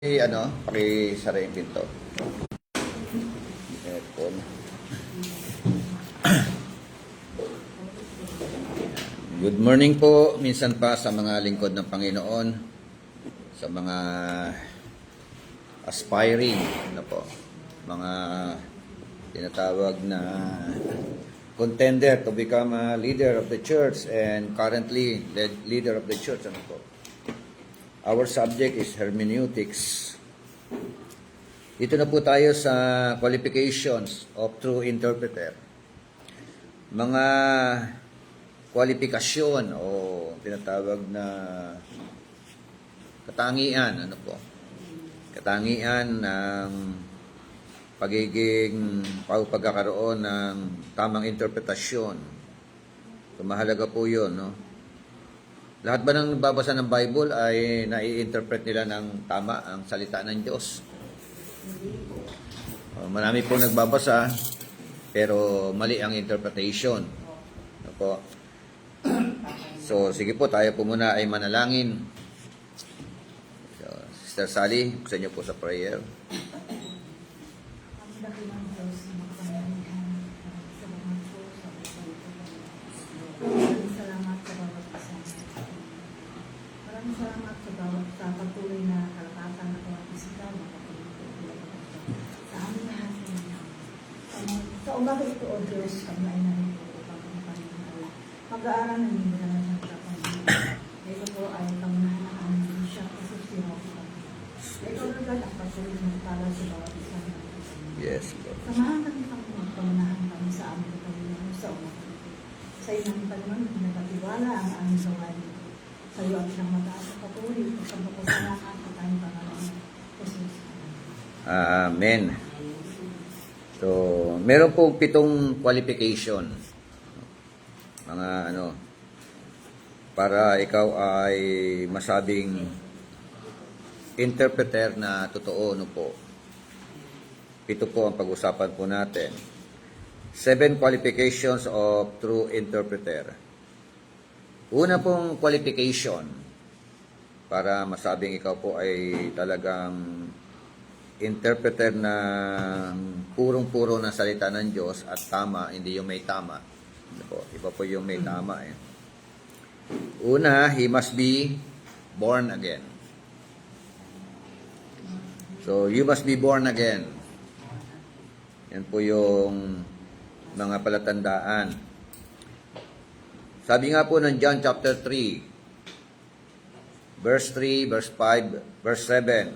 Pakisara yung pinto. Aircon. Good morning po, minsan pa sa mga lingkod ng Panginoon, sa mga aspiring, mga tinatawag na contender to become a leader of the church and currently leader of the church. Our subject is hermeneutics. Dito na po tayo sa qualifications of true interpreter. Mga kwalifikasyon o tinatawag na katangian, katangian ng pagkakaroon ng tamang interpretasyon. So, mahalaga po yun, Lahat ba ng babasa ng Bible ay nai-interpret nila ng tama ang salita ng Diyos? Marami po nagbabasa, pero mali ang interpretation. So, sige po, tayo po muna ay manalangin. So, Sister Sally, buksan niyo po sa prayer. Salamat sa bawat sa patuloy na kalakasan na bawat isigaw sa aming lahat sa umaga ito, O Diyos, kami ay narito upang ang Panginoon. Mag-aaral na ninyo na ng Panginoon. Ito po ay pangunahan ng aming siya kasi sino ko. Ito lugar ang patuloy na para sa bawat isa na Yes, Lord. Samahan kami Panginoon, pangunahan kami sa aming Panginoon sa umaga ito. Sa iyo namin Panginoon, pinagkatiwala ang aming gawain. Sa iyo ang isang mataas at patuloy sa pagpapasalamat at tayong pangalan Jesus. Amen. So, meron po 7 qualification. Para ikaw ay masabing interpreter na totoo, 7 po ang pag-usapan po natin. 7 qualifications of true interpreter. Una pong qualification para masabing ikaw po ay talagang interpreter na purong-puro ng salita ng Diyos at tama, hindi yung may tama. Iba po yung may tama. Una, he must be born again. So, you must be born again. Yan po yung mga palatandaan. Sabi nga po ng John chapter 3, verse 3, verse 5, verse 7.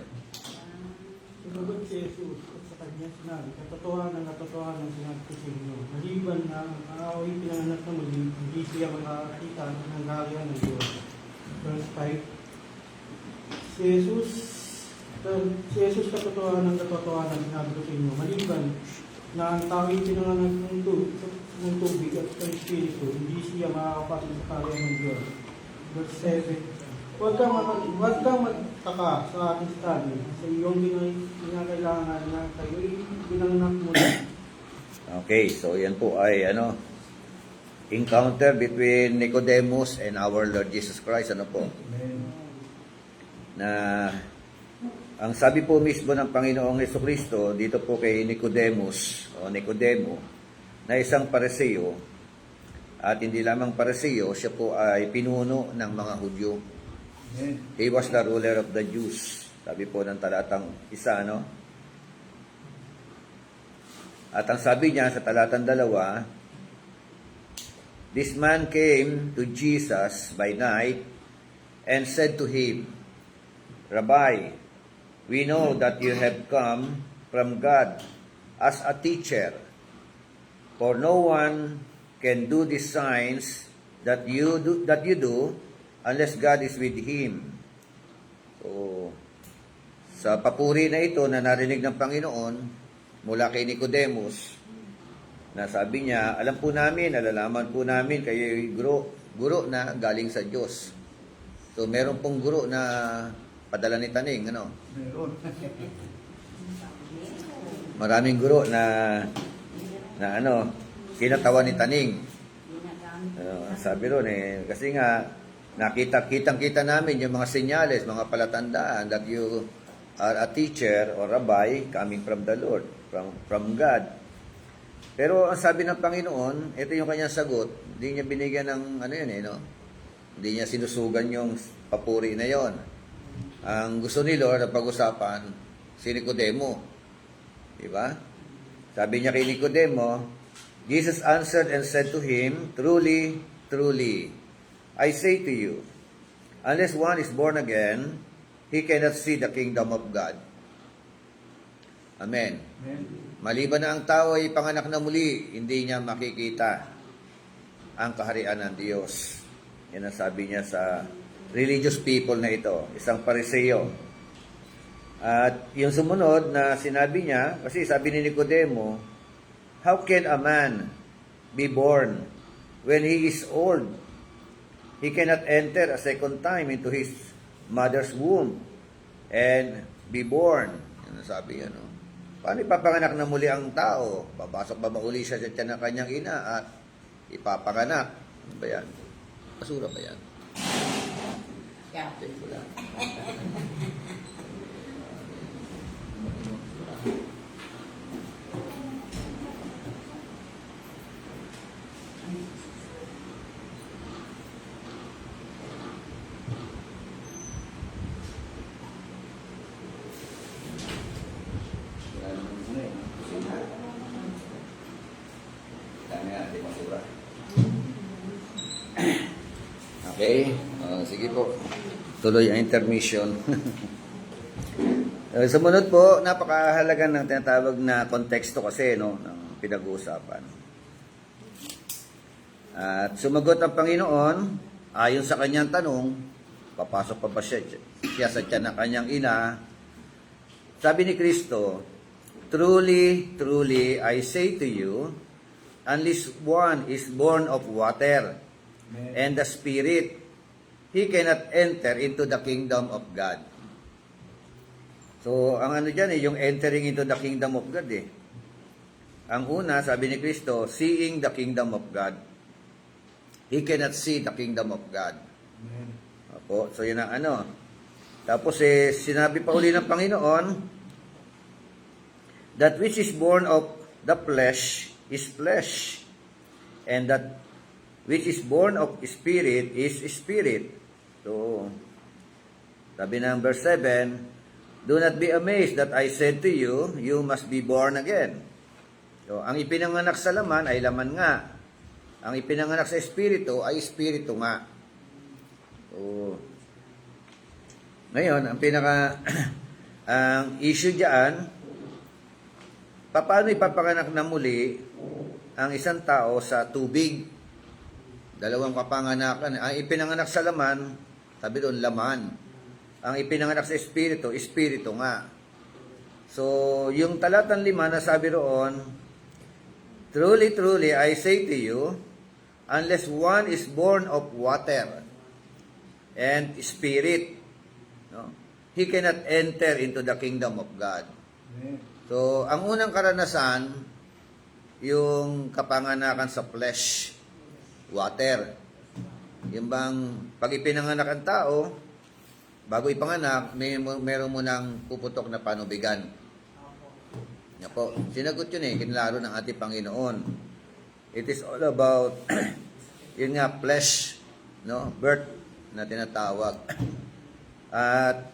Sinagot si Jesus at sa kanya sinabi, katotohanan sinabi ko sa inyo, maliban na ang aaway pinanganak na muli, hindi siya makakakita ng kaharian ng Diyos. Verse 5. Si Jesus katotohanan sinabi ko sa inyo, maliban na ang tao'y pinanganak ng tubig at ng Espiritu, hindi siya makakapasok sa kaharian ng Diyos. Verse 7. Huwag kang magtaka sa ating study, sa iyong kinakailangan na kayo'y binanganak muli. Okay, so yan po ay encounter between Nicodemus and our Lord Jesus Christ. Na ang sabi po mismo ng Panginoong Jesucristo dito po kay Nicodemus o Nicodemo na isang Pariseo, at hindi lamang Pariseo, siya po ay pinuno ng mga Hudyo. He was the ruler of the Jews. Sabi po ng talatang 1, At ang sabi niya sa talatang 2, this man came to Jesus by night and said to him, Rabbi, we know that you have come from God as a teacher, for no one can do these signs that you do unless God is with him. So, sa papuri na ito na narinig ng Panginoon mula kay Nicodemus, na sabi niya, alam po namin, nalalaman po namin kayo guro na galing sa Diyos. So, meron pong guro na padala ni Taning, Meron. Maraming guro na kinatawan ni Taning. Sabi ron kasi nga, kitang-kita namin yung mga senyales, mga palatandaan that you are a teacher or rabbi coming from the Lord, from God. Pero ang sabi ng Panginoon, ito yung kanyang sagot, hindi niya binigyan ng no? Hindi niya sinusugan yung papuri na yon. Ang gusto ni Lord na pag-usapan, si Nicodemo. Di ba? Sabi niya kay Nicodemo, Jesus answered and said to him, Truly, truly, I say to you, unless one is born again, he cannot see the kingdom of God. Amen. Amen. Maliban na ang tao ay panganak na muli, hindi niya makikita ang kaharian ng Diyos. Yan ang sabi niya sa religious people na ito, isang Pariseo. At yung sumunod na sinabi niya, kasi sabi ni Nicodemo, how can a man be born when he is old? He cannot enter a second time into his mother's womb and be born. Yan ang sabi niya, no? Paano ipapanganak na muli ang tao? Papasok ba mauli siya sa tiyan ng kanyang ina at ipapanganak? Ano ba yan? Basura ba yan? Yeah. Okay, sige po. Tuloy ang intermission. Sumunod po, napakahalaga ng tinatawag na konteksto kasi no, ng pinag-uusapan. At sumagot ang Panginoon, ayon sa kanyang tanong, papasok pa ba siya sa tiyan ng kanyang ina? Sabi ni Kristo, Truly, truly, I say to you, unless one is born of water and the Spirit, he cannot enter into the kingdom of God. So, ang ano dyan yung entering into the kingdom of God Ang una, sabi ni Kristo, seeing the kingdom of God. He cannot see the kingdom of God. Amen. Opo, so yun ang ano. Tapos sinabi pa uli ng Panginoon, that which is born of the flesh is flesh, and that which is born of spirit is spirit. So, sabi ng verse 7, do not be amazed that I said to you, you must be born again. So, ang ipinanganak sa laman ay laman nga. Ang ipinanganak sa espiritu ay espiritu nga. So, ngayon, ang ang issue diyan, paano ipapanganak na muli ang isang tao sa tubig? Dalawang kapanganakan. Ang ipinanganak sa laman, sabi doon, laman. Ang ipinanganak sa espiritu, espiritu nga. So, yung talatang 5 na sabi roon, Truly, truly, I say to you, unless one is born of water and spirit, no, he cannot enter into the kingdom of God. Amen. So, ang unang karanasan, yung kapanganakan sa flesh, water. Yung bang pag ipinanganak ang tao, bago ipanganak, meron mo nang puputok na panubigan. Yan po. Sinagot yun kinlaro ng ating Panginoon. It is all about, yun nga, flesh, no? Birth na tinatawag. At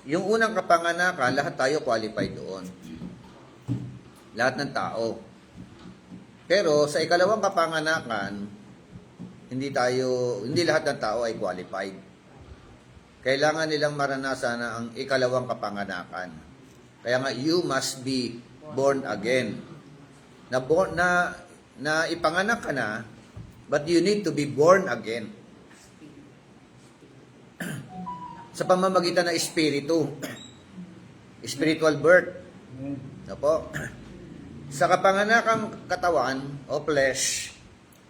yung unang kapanganakan, lahat tayo qualified doon. Lahat ng tao. Pero sa ikalawang kapanganakan, hindi lahat ng tao ay qualified. Kailangan nilang maranasan na ang ikalawang kapanganakan. Kaya nga, you must be born again. Na ipanganak ka na, but you need to be born again. Sa pamamagitan ng espiritu. Spiritual birth. Amen. Opo. Sa kapanganakang katawan o flesh,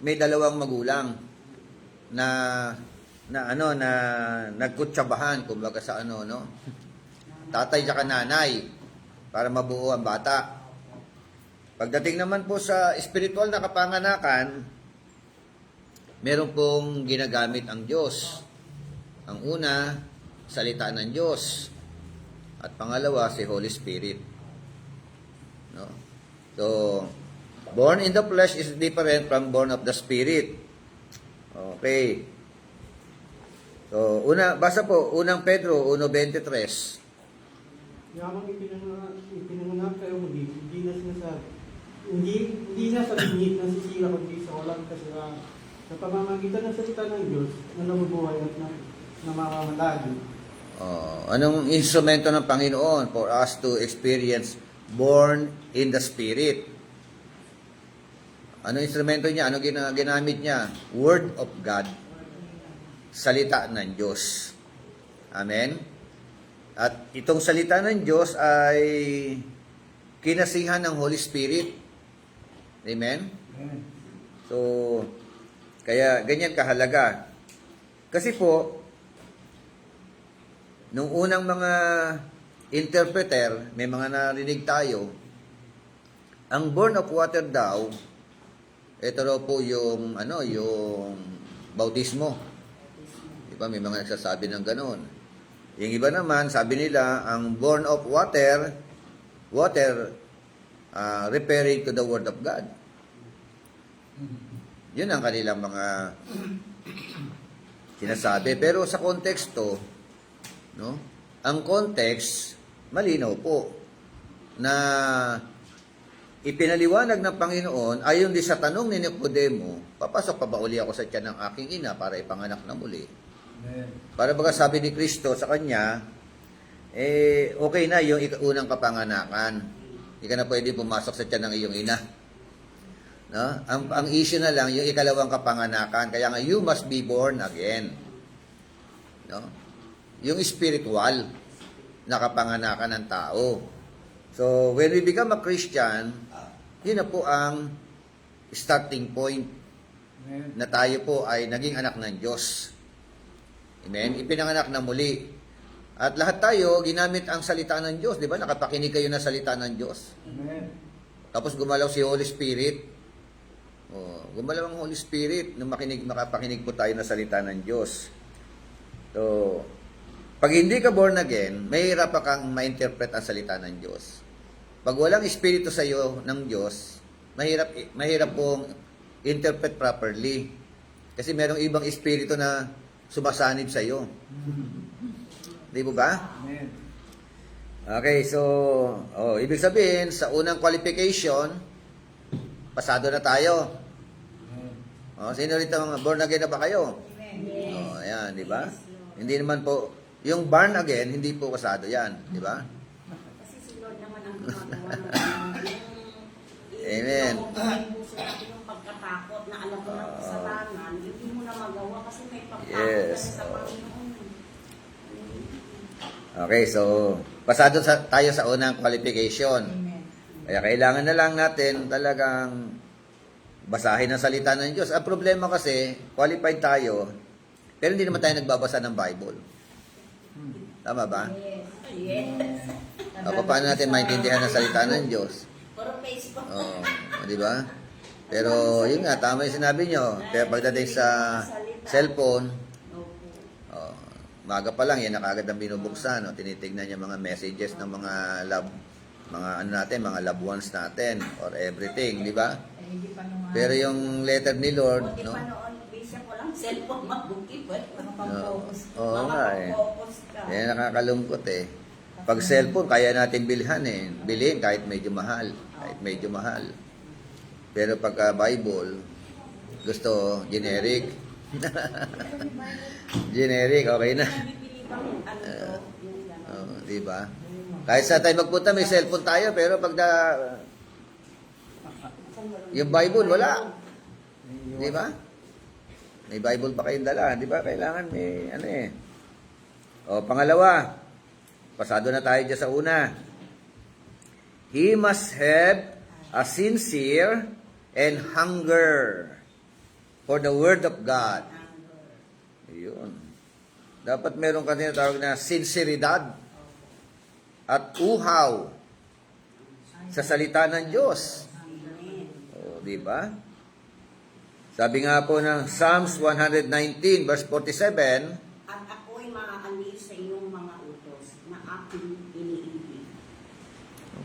may dalawang magulang na nagkutsabahan kumbaga sa tatay at nanay para mabuo ang bata. Pagdating naman po sa spiritual na kapanganakan, meron pong ginagamit ang Diyos. Ang una, salita ng Diyos. At pangalawa, si Holy Spirit. No? So, born in the flesh is different from born of the Spirit. Okay. So, basa po, unang Pedro 1:23. Yamang ipinanganak kayo muli, hindi na sa bingit na sisira kundi sa walang kasiraan. Sa pamamagitan ng salita ng Diyos na nabubuhay at namamalagi. Anong instrumento ng Panginoon for us to experience born in the Spirit? Anong instrumento niya? Anong ginamit niya? Word of God. Salita ng Diyos. Amen? At itong salita ng Diyos ay kinasihan ng Holy Spirit. Amen? So, kaya ganyan kahalaga. Kasi po, nung unang mga interpreter, may mga narinig tayo, ang born of water daw, ito raw po yung, yung bautismo. Diba? May mga nagsasabi ng ganon. Yung iba naman, sabi nila, ang born of water referring to the Word of God. Yun ang kanilang mga sinasabi. Pero sa konteksto, no? Ang context, malinaw po, na ipinaliwanag ng Panginoon, ayon din sa tanong ni Nicodemo, papasok pa ba uli ako sa tiyan ng aking ina para ipanganak na muli? Para baga sabi ni Kristo sa kanya, okay na yung unang kapanganakan. Hindi ka na pwede pumasok sa tiyan ng iyong ina. No? Ang issue na lang, yung ikalawang kapanganakan. Kaya nga, you must be born again. No? Yung spiritual na kapanganakan ng tao. So, when we become a Christian, yun na po ang starting point na tayo po ay naging anak ng Diyos. Amen? Ipinanganak na muli. At lahat tayo, ginamit ang salita ng Diyos. Di ba? Nakapakinig kayo na salita ng Diyos. Amen. Tapos gumalaw si Holy Spirit. Gumalaw ang Holy Spirit nung makapakinig po tayo na salita ng Diyos. So, pag hindi ka born again, mahirap pa kang ma-interpret ang salita ng Diyos. Pag walang Espiritu sa iyo ng Diyos, mahirap pong interpret properly. Kasi merong ibang Espiritu na sumasanib sa iyo. Di ba ba? Amen. Okay, so, ibig sabihin, sa unang qualification, pasado na tayo. Sino rito mga born again na ba kayo? Ayan, di ba? Hindi naman po, yung born again, hindi po pasado yan, di ba? Kasi si Lord naman ang gumagawa ng Amen. Yung puso natin yung pagkatakot na alam mo ng kasalanan, hindi mo na magawa kasi may pagtakot Yes. ka sa Panginoon. Okay, so, pasado tayo sa unang qualification. Amen. Kaya kailangan na lang natin talagang basahin ang salita ng Diyos. Ang problema kasi, qualified tayo, pero hindi naman tayo nagbabasa ng Bible. Tama ba? Yes. Paano natin maintindihan ang salita ng Diyos? Puro Facebook. Di ba? Pero yun nga, tama yung sinabi nyo. Pero pagdating sa cellphone, maga pa lang, yan na kagad ang binubuksan. Tinitignan niya mga messages ng mga mga loved ones natin or everything, di ba? Hindi pa naman. Pero yung letter ni Lord, Buti no? pa noon, basic ko lang cellphone magbukip. Nakapag-focus. Oo nga eh. Makapag-focus ka. Yan nakakalungkot eh. Pag cellphone, kaya natin bilhan eh. Bilhin kahit medyo mahal. Kahit medyo mahal. Pero pagka Bible, gusto generic. Generic, okay na. Bibili bang ano to, yung gano'n. Di ba? Kahit sa tayo magpunta, may cellphone tayo, pero pag yung Bible, wala. Di ba? May Bible pa kayong dala. Di ba? Kailangan may ano eh. Pangalawa, pasado na tayo dyan sa una. He must have a sincere and hunger for the Word of God. Yun. Dapat meron ka tinatawag na sinseridad at uhaw sa salita ng Diyos. Di ba? Sabi nga po ng Psalms 119 verse 47, At ako'y maaalil sa iyong mga utos na aking iniibig.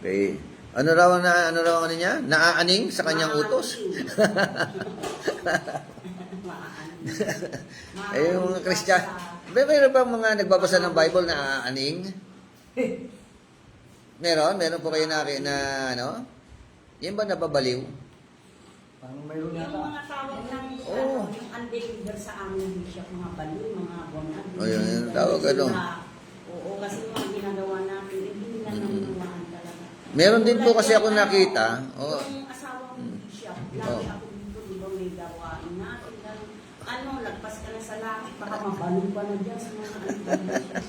Okay. Ano raw ano niya? Naaaning sa kanyang utos? Eh, yung mga Christian, mayroon ba mga nagbabasa ng Bible na aaning? Meron po kayo na ano? Yan ba nababaliw? Parang mayroon Yung yata. mga tawag ng Oo. yung unbeliever sa amin, bishop, mga baliw, mga bonad. Oh, yun, tawag ano. Oo, kasi yung mga ginagawa natin, hindi nila nanunawaan talaga. Meron din po kasi ako Tulad yan, nakita. Yung asawa ng bishop, lagi ako dito, di ba may gawain natin. Ano, lagpas ka na sa langit, baka mabalong pa na dyan sa mga unbelievers.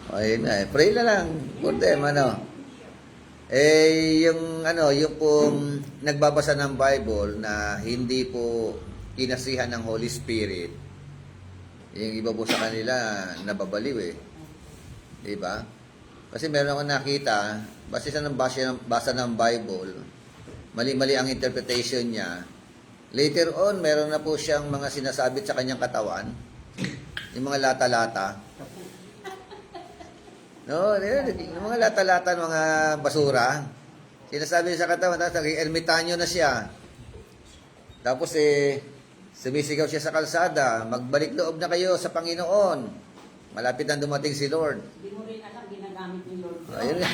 Ayun na, pray na lang for them, ano. Yung pong nagbabasa ng Bible na hindi po kinasihan ng Holy Spirit, yung iba po sa kanila nababaliw eh. Di ba? Kasi meron ako nakita, base sa basa ng Bible, mali-mali ang interpretation niya. Later on, meron na po siyang mga sinasabit sa kanyang katawan, yung mga lata-lata. No, yung mga lata-lata, mga basura. Sinasabi niya sa katawan, tapos naging ermitanyo na siya. Tapos sumisigaw siya sa kalsada, magbalik loob na kayo sa Panginoon. Malapit na dumating si Lord. Hindi mo rin alam, ginagamit ni Lord. Ayun nga.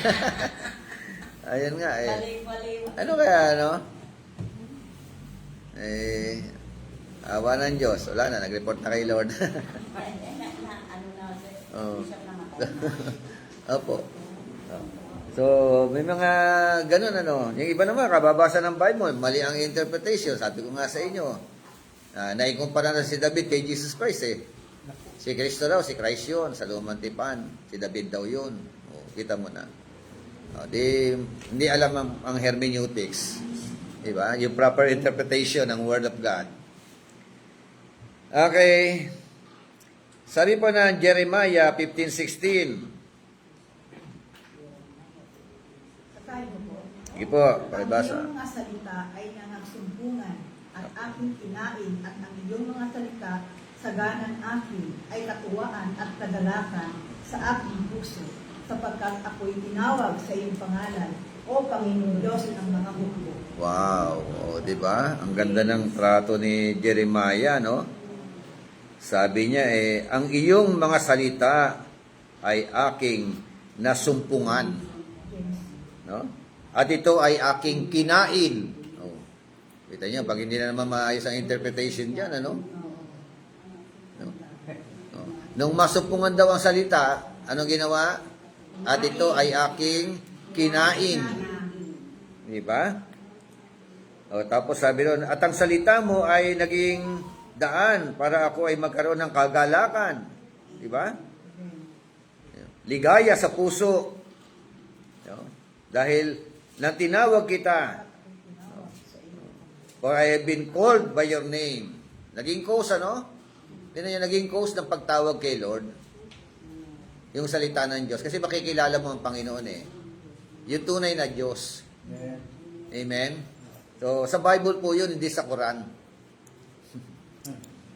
Ayun nga eh. Baliw-baliw. Ano kaya, ano? Awa ng Diyos. Wala na, nag-report na kay Lord. Ano na, Oo. bishop na matay na. Opo. So, may mga ganun ano. Yung iba naman, kababasa ng Bible, mali ang interpretation. Sabi ko nga sa inyo, naikumpara na si David kay Jesus Christ eh. Si Kristo daw, si Christ yun, sa lumang tipan. Si David daw yun. O, kita mo na. O, hindi alam ang hermeneutics. Diba? Yung proper interpretation ng Word of God. Okay. Sabi po na Jeremiah 15:16. Tayo po. Sige po, pakibasa. Ang iyong mga salita ay nangagsumpungan at aking kinain at ang iyong mga salita saganan akin ay katuwaan at kadalakan sa aking puso sapagkat ako'y tinawag sa iyong pangalan o Panginoon Diyos ng mga hukbo. Wow, o, di ba? Ang ganda ng trato ni Jeremiah, no? Sabi niya ang iyong mga salita ay aking nasumpungan, no? At ito ay aking kinain. Oh. Kita niyo, pag hindi na naman maayos ang interpretation diyan, ano? No? Oh. Nung masumpungan daw ang salita, anong ginawa? At ito ay aking kinain. Di ba? O, tapos sabi doon, at ang salita mo ay naging daan para ako ay magkaroon ng kagalakan. Di ba? Ligaya sa puso. No? Dahil nang tinawag kita, no? For I have been called by your name. Naging cause, ano? Hindi na naging cause ng pagtawag kay Lord. Yung salita ng Diyos. Kasi makikilala mo ang Panginoon eh. Yung tunay na Diyos. Amen. Amen? So, sa Bible po yun, hindi sa Quran.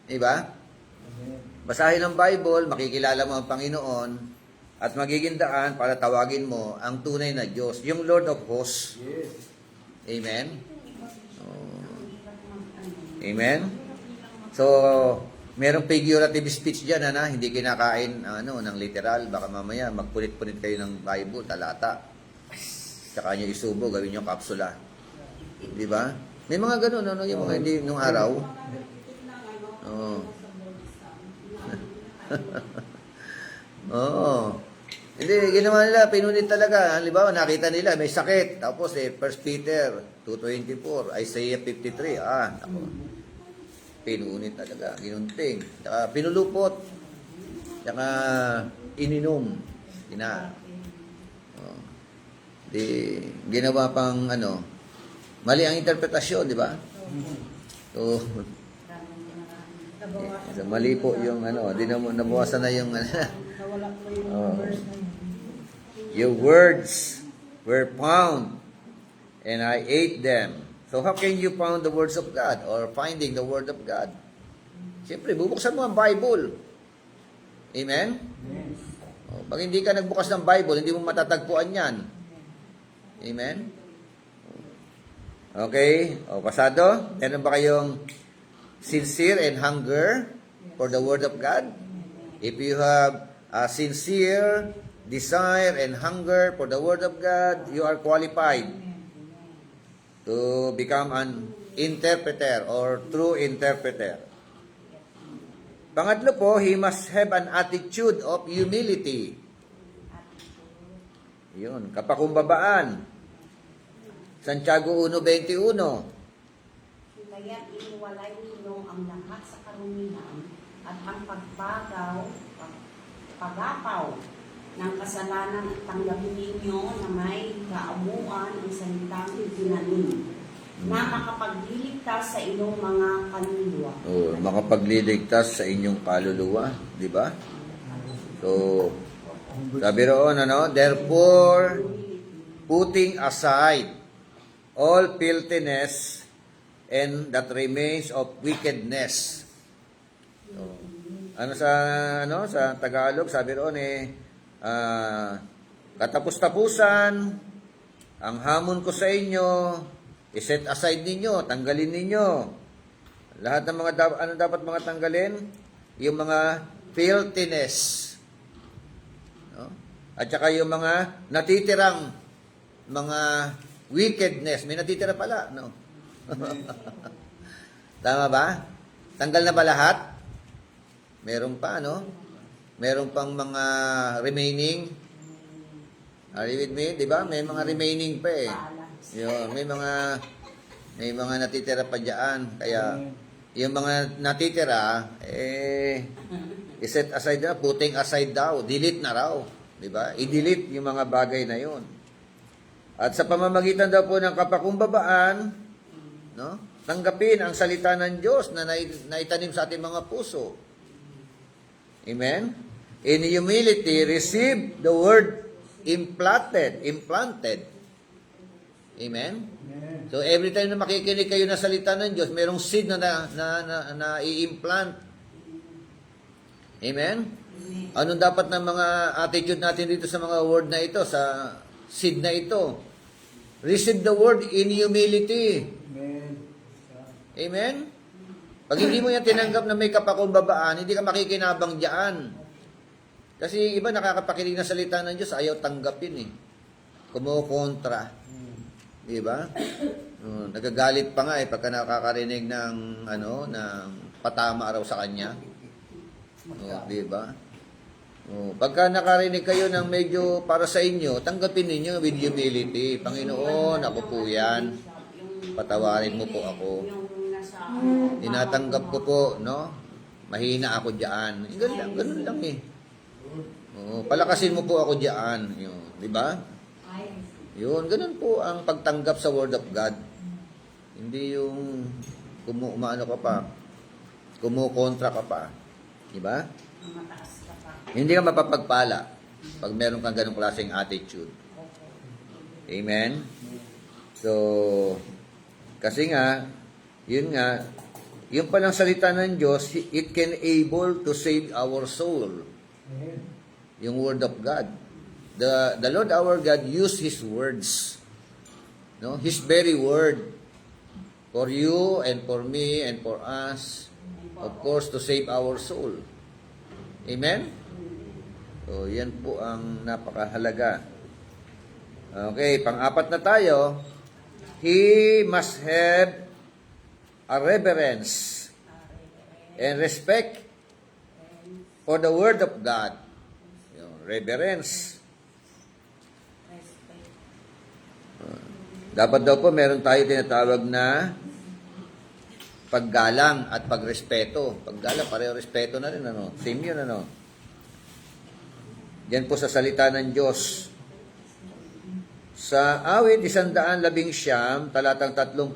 Diba? Amen. Basahin ang Bible, makikilala mo ang Panginoon, at magiging daan para tawagin mo ang tunay na Diyos, yung Lord of Hosts. Yes. Amen? Amen? So, merong figurative speech dyan, hindi kinakain ng literal. Baka mamaya magpunit-punit kayo ng Bible, talata. Saka nyo isubo, gawin nyo kapsula. Di ba? May mga ganun, yung mga hindi nung araw. Oo. Oo. Hindi, ginawa nila, pinunit talaga. Halimbawa, nakita nila, may sakit. Tapos, 1 Peter 2:24, Isaiah 53, ako. Pinunit talaga, ginunting. Saka pinulupot. Saka ininom. Di, ginawa pang, mali ang interpretasyon, di ba? So, so, mali po yung nabawasan na yung Nawala po yung verse na yun. your words were found and I ate them. So how can you found the words of God or finding the word of God? Siyempre, bubuksan mo ang Bible. Amen? Amen. Pag hindi ka nagbukas ng Bible, hindi mo matatagpuan yan. Amen? Okay? O, pasado? Meron ba kayong sincere and hunger for the Word of God? If you have a sincere desire and hunger for the Word of God, you are qualified to become an interpreter or true interpreter. Pangatlo po, he must have an attitude of humility. Yun, kapakumbabaan. Santiago 1:21. Kaya't iniwalay ninyo ang lahat sa karumihan at ang pagapaw ng kasalanan at tanggapin ninyo na may kaamuan ang salitang itinanim na makapagliligtas sa inyong mga kaluluwa. Oh, makapagliligtas sa inyong kaluluwa, di ba? So, sabi roon, therefore, putting aside all filthiness and that remains of wickedness. So, sa Tagalog, sabi roon katapus-tapusan, ang hamon ko sa inyo, iset aside ninyo, tanggalin ninyo. Lahat ng mga dapat mga tanggalin? Yung mga filthiness. No? At saka yung mga natitirang mga wickedness. May natitira pala, no? Tama ba? Tanggal na ba lahat? Meron pa, no? Meron pang mga remaining. Are you with me? Di ba? May mga remaining pa eh. Yun, may mga natitira pa diyan. Kaya yung mga natitira iset aside na, putting aside daw, delete na raw, 'di ba? I-delete yung mga bagay na 'yon. At sa pamamagitan daw po ng kapakumbabaan, no? Tanggapin ang salita ng Diyos na naitanim sa ating mga puso. Amen. In humility, receive the word implanted. Amen? So, every time na makikinig kayo na salita ng Diyos, mayroong seed na i-implant. Amen? Anong dapat ng mga attitude natin dito sa mga word na ito, sa seed na ito? Receive the word in humility. Amen? Pag hindi mo yan tinanggap na may kapakumbabaan, hindi ka makikinabang diyan. Kasi iba nakakapakinig na salita ng Diyos, ayaw tanggapin eh. Kumukontra. Diba? Nagagalit pa nga pagka nakakarinig ng patama raw sa kanya. Diba? Pagka nakarinig kayo ng medyo para sa inyo, tanggapin ninyo with humility. Panginoon, ako po yan. Patawarin mo po ako. Tinatanggap ko po, no? Mahina ako diyan. Ganun lang eh. Palakasin mo po ako diyan. Diba? Yun, ganun po ang pagtanggap sa Word of God. Hindi yung kumukontra ka pa. Diba? Hindi ka mapapagpala pag meron kang ganung klaseng attitude. Amen? So, kasi nga, yun palang salita ng Diyos, it can able to save our soul. Yung Word of God. The Lord our God used His words, no? His very word for you and for me and for us, of course, to save our soul. Amen? So, yan po ang napakahalaga. Okay, pang-apat na tayo. He must have a reverence and respect for the Word of God. Reverence. Dapat daw po meron tayo tinatawag na paggalang at pagrespeto. Paggalang, pareho respeto na rin, Same yun, Yan po sa salita ng Diyos. Sa awit 119, talatang 38,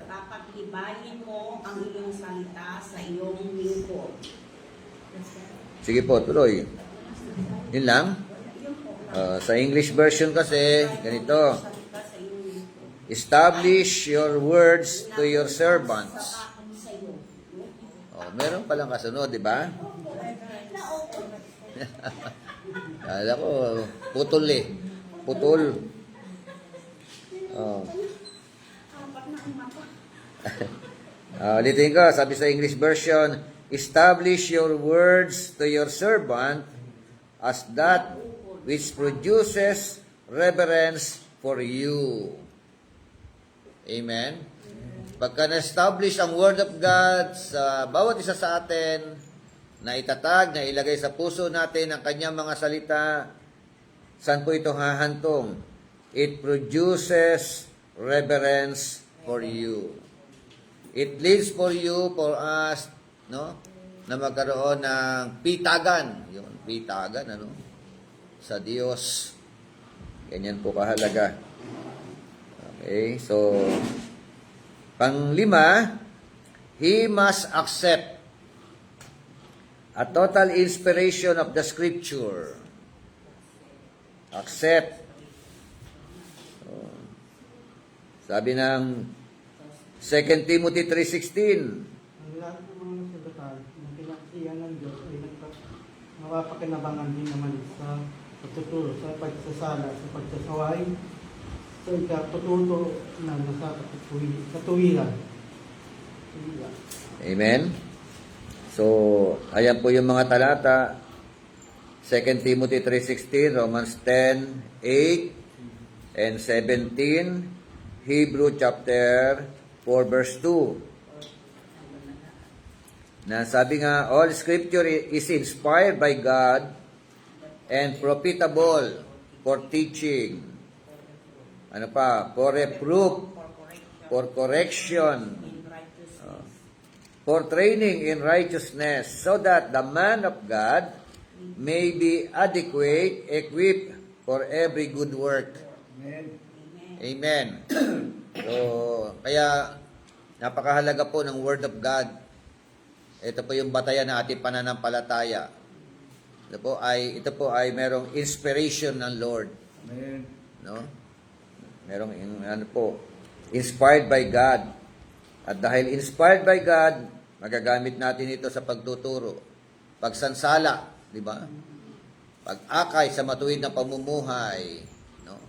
Papagtibayin mo ang iyong salita sa iyong lingkod. sige po, tuloy. Yun lang. Sa English version kasi, ganito. Establish your words to your servants. Meron palang kasunod, di ba? Kala ko, putol. Oh. Apat na ang mata. Ulitin ko, sabi sa English version, establish your words to your servant as that which produces reverence for you. Amen? Pagka na-establish ang Word of God sa bawat isa sa atin, na itatag, na ilagay sa puso natin ang kanyang mga salita, saan po ito hahantong? It produces reverence for you. It leads for you, for us, no? Na magkaroon ng pitagan. Yun, pitagan, ano? Sa Diyos. Ganyan po kahalaga. Okay, so, panglima, he must accept a total inspiration of the Scripture. Accept. So, sabi ng 2 Timothy 3:16, Ang lahat ng mga nasulatan na pinaksiyan ng Diyos ay mapapakinabangan din naman sa pagtuturo, sa pagsasala, sa pagsasaway, sa ikatututo na nasa katuwiran. Amen? So, ayan po yung mga talata. 2 Timothy 3:16, Romans 10:8 and 17, Hebrew chapter 4 verse 2. Na sabi nga, all scripture is inspired by God and profitable for teaching. Ano pa? For reproof, for correction, for training in righteousness, so that the man of God may be adequate, equipped for every good work. Amen. So, kaya napakahalaga po ng Word of God. Ito po yung batayan ng ating pananampalataya. Ito po ay merong inspiration ng Lord. Amen. No? Merong inspired by God. At dahil inspired by God, magagamit natin ito sa pagtuturo. Pagsansala, di ba? Pag-akay sa matuwid na pamumuhay. No?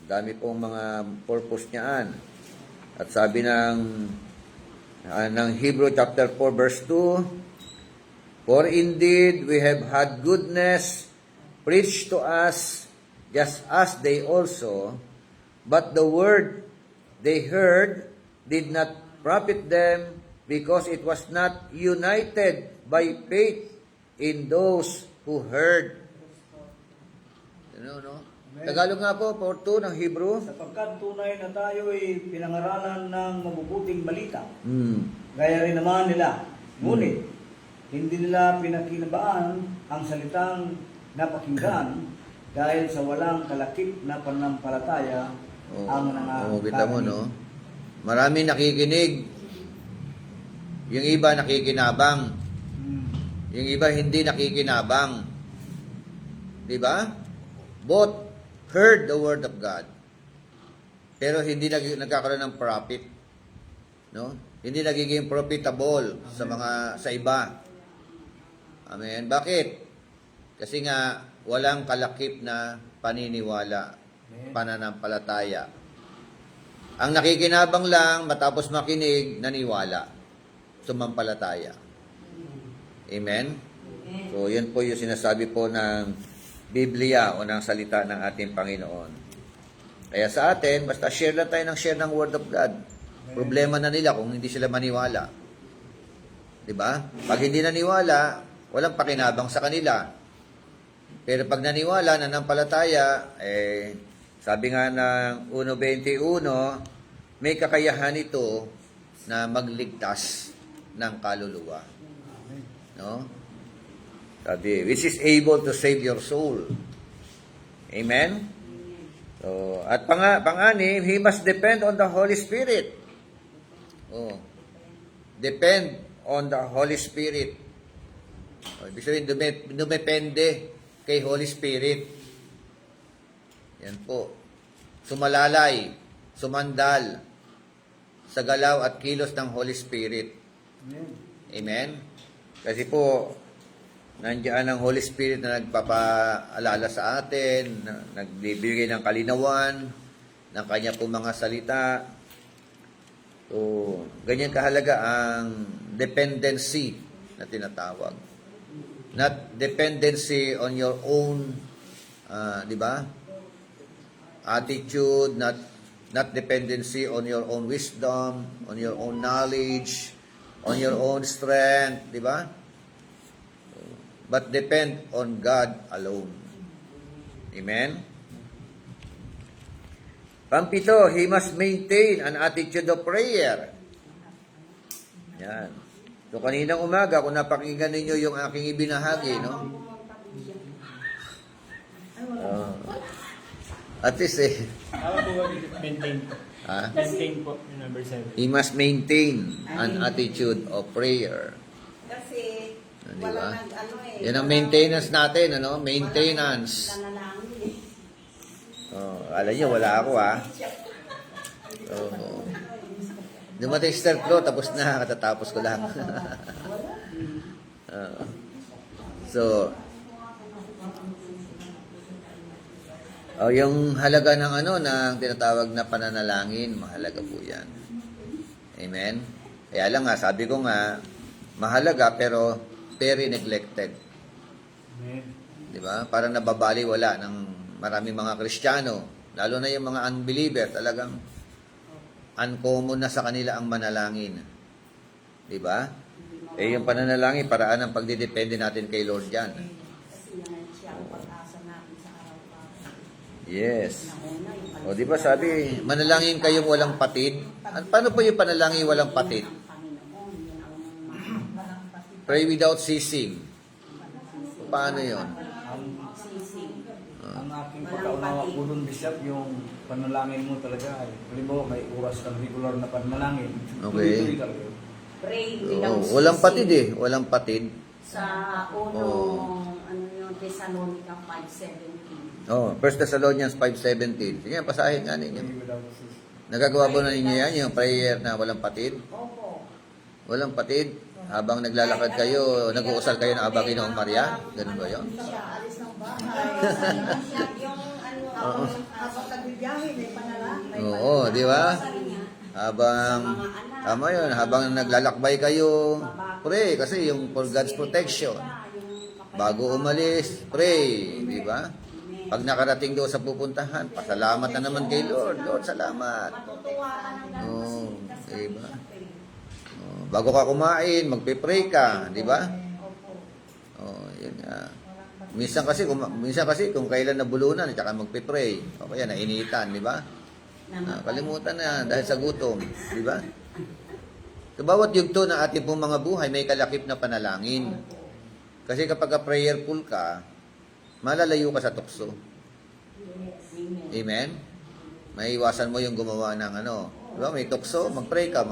Dami pong mga purpose niyaan. At sabi ng Hebrew chapter 4 verse 2, for indeed we have had goodness preached to us, just as they also, but the word they heard did not profit them, because it was not united by faith in those who heard. No? Tagalog nga po, for 2 ng Hebrew. Sapagkat tunay na tayo ay pinangaralan ng mabubuting balita. Hmm. Gaya rin naman nila. Ngunit, hindi nila pinakinabaan ang salitang napakinggan dahil sa walang kalakip na pananampalataya ang kita mo, no? Marami nakikinig. Yung iba nakikinabang. Yung iba hindi nakikinabang. Di ba? Both heard the word of God, pero hindi nagkakaroon ng profit. No? Hindi nagiging profitable sa iba. Amen. Bakit? Kasi nga walang kalakip na paniniwala, pananampalataya. Ang nakikinabang lang, matapos makinig, naniwala, sumampalataya. Amen? So, yan po yung sinasabi po ng Biblia o ng salita ng ating Panginoon. Kaya sa atin, basta share lang tayo ng Word of God. Problema na nila kung hindi sila maniwala. Diba? Pag hindi naniwala, walang pakinabang sa kanila. Pero pag naniwala, nanampalataya, sabi nga ng 1:21, may kakayahan ito na magligtas ng kaluluwa. No? Sabi, which is able to save your soul. Amen? So, at pang-anim, he must depend on the Holy Spirit. Oh. Depend on the Holy Spirit. Ibig sabihin, dumepende kay Holy Spirit. Yan po. Sumalalay, sumandal sa galaw at kilos ng Holy Spirit. Amen? Kasi po, nandiyan ang Holy Spirit na nagpapaalala sa atin, nagbibigay ng kalinawan, ng kanya po mga salita. So, ganyan kahalaga ang dependency na tinatawag. Not dependency on your own, di ba? Attitude, not dependency on your own wisdom, on your own knowledge, on your own strength, di ba? But depend on God alone. Amen? Pampito, he must maintain an attitude of prayer. Yan. So, kaninang umaga, kung napakinggan ninyo yung aking ibinahagi, no? At least, Tama po ba maintain? ha? Maintain po yung number 7. He must maintain an attitude of prayer. Kasi Di wala ba? nag ano eh. Yan ang maintenance natin, ano? Maintenance. Nanalangin Alam nyo, wala ako, ha? Oo. Dumating si third floor, tapos na, katatapos ko lang. So, yung halaga ng ng tinatawag na pananalangin, mahalaga po yan. Amen? Kaya lang nga, sabi ko nga, mahalaga pero very neglected. Amen. Di ba? Parang nababaliwala ng maraming mga Kristiyano, lalo na yung mga unbeliever, talagang uncommon na sa kanila ang manalangin. Di ba? Yung pananalangin, paraan ng pagdidepende natin kay Lord yan. kasi yan siya ang pag-asa natin sa araw-araw. Yes. Nauna yung O di ba sabi, manalangin kayong walang patid? Paano po yung panalangin walang patid? ang Panginoon, yun ang Pray without ceasing. Paano yon? sisig. Ang aking pagkaunawa po dun, Bishop, yung panalangin mo talaga. Halimbawa, may oras kang regular na panalangin. Okay. Tuloy-tuloy talaga. Pray without Walang ceasing. patid eh. Walang patid. Sa unong, ano yun, Thessalonica 5:17. 1 Thessalonians 5:17. Sige, pasahin nga ninyo. Without ceasing. Nagagawa ba na ninyo yan, yung prayer na walang patid? Opo. Walang patid? Habang naglalakad kayo, nag-uusal kayo na Aba Ginoong Maria? Ganun ba yun? Siya, alis ng bahay. Yung ano, Habang nagbibiyahe, may panalangin. Oo, di ba? sabi niya, Habang, tama yun, habang naglalakbay kayo, pray, kasi yung for God's protection. Bago umalis, pray, di ba? Pag nakarating doon sa pupuntahan, pasalamat na naman kay Lord. Lord, salamat. matutuwa ka ng ganun Oo, kasi di ba? kasama siya, Bago ka kumain, magpe-pray ka, di ba? Opo. Oh, yun nga. Minsan kasi kung kailan nabulunan, tsaka magpe-pray. O kaya nainitan, di ba? Kalimutan na dahil sa gutom, di ba? Sa bawat yugto na ating pong mga buhay, may kalakip na panalangin. Kasi kapag prayerful ka, malalayo ka sa tukso. Amen? Maiiwasan mo yung gumawa ng di ba? May tukso, mag-pray ka,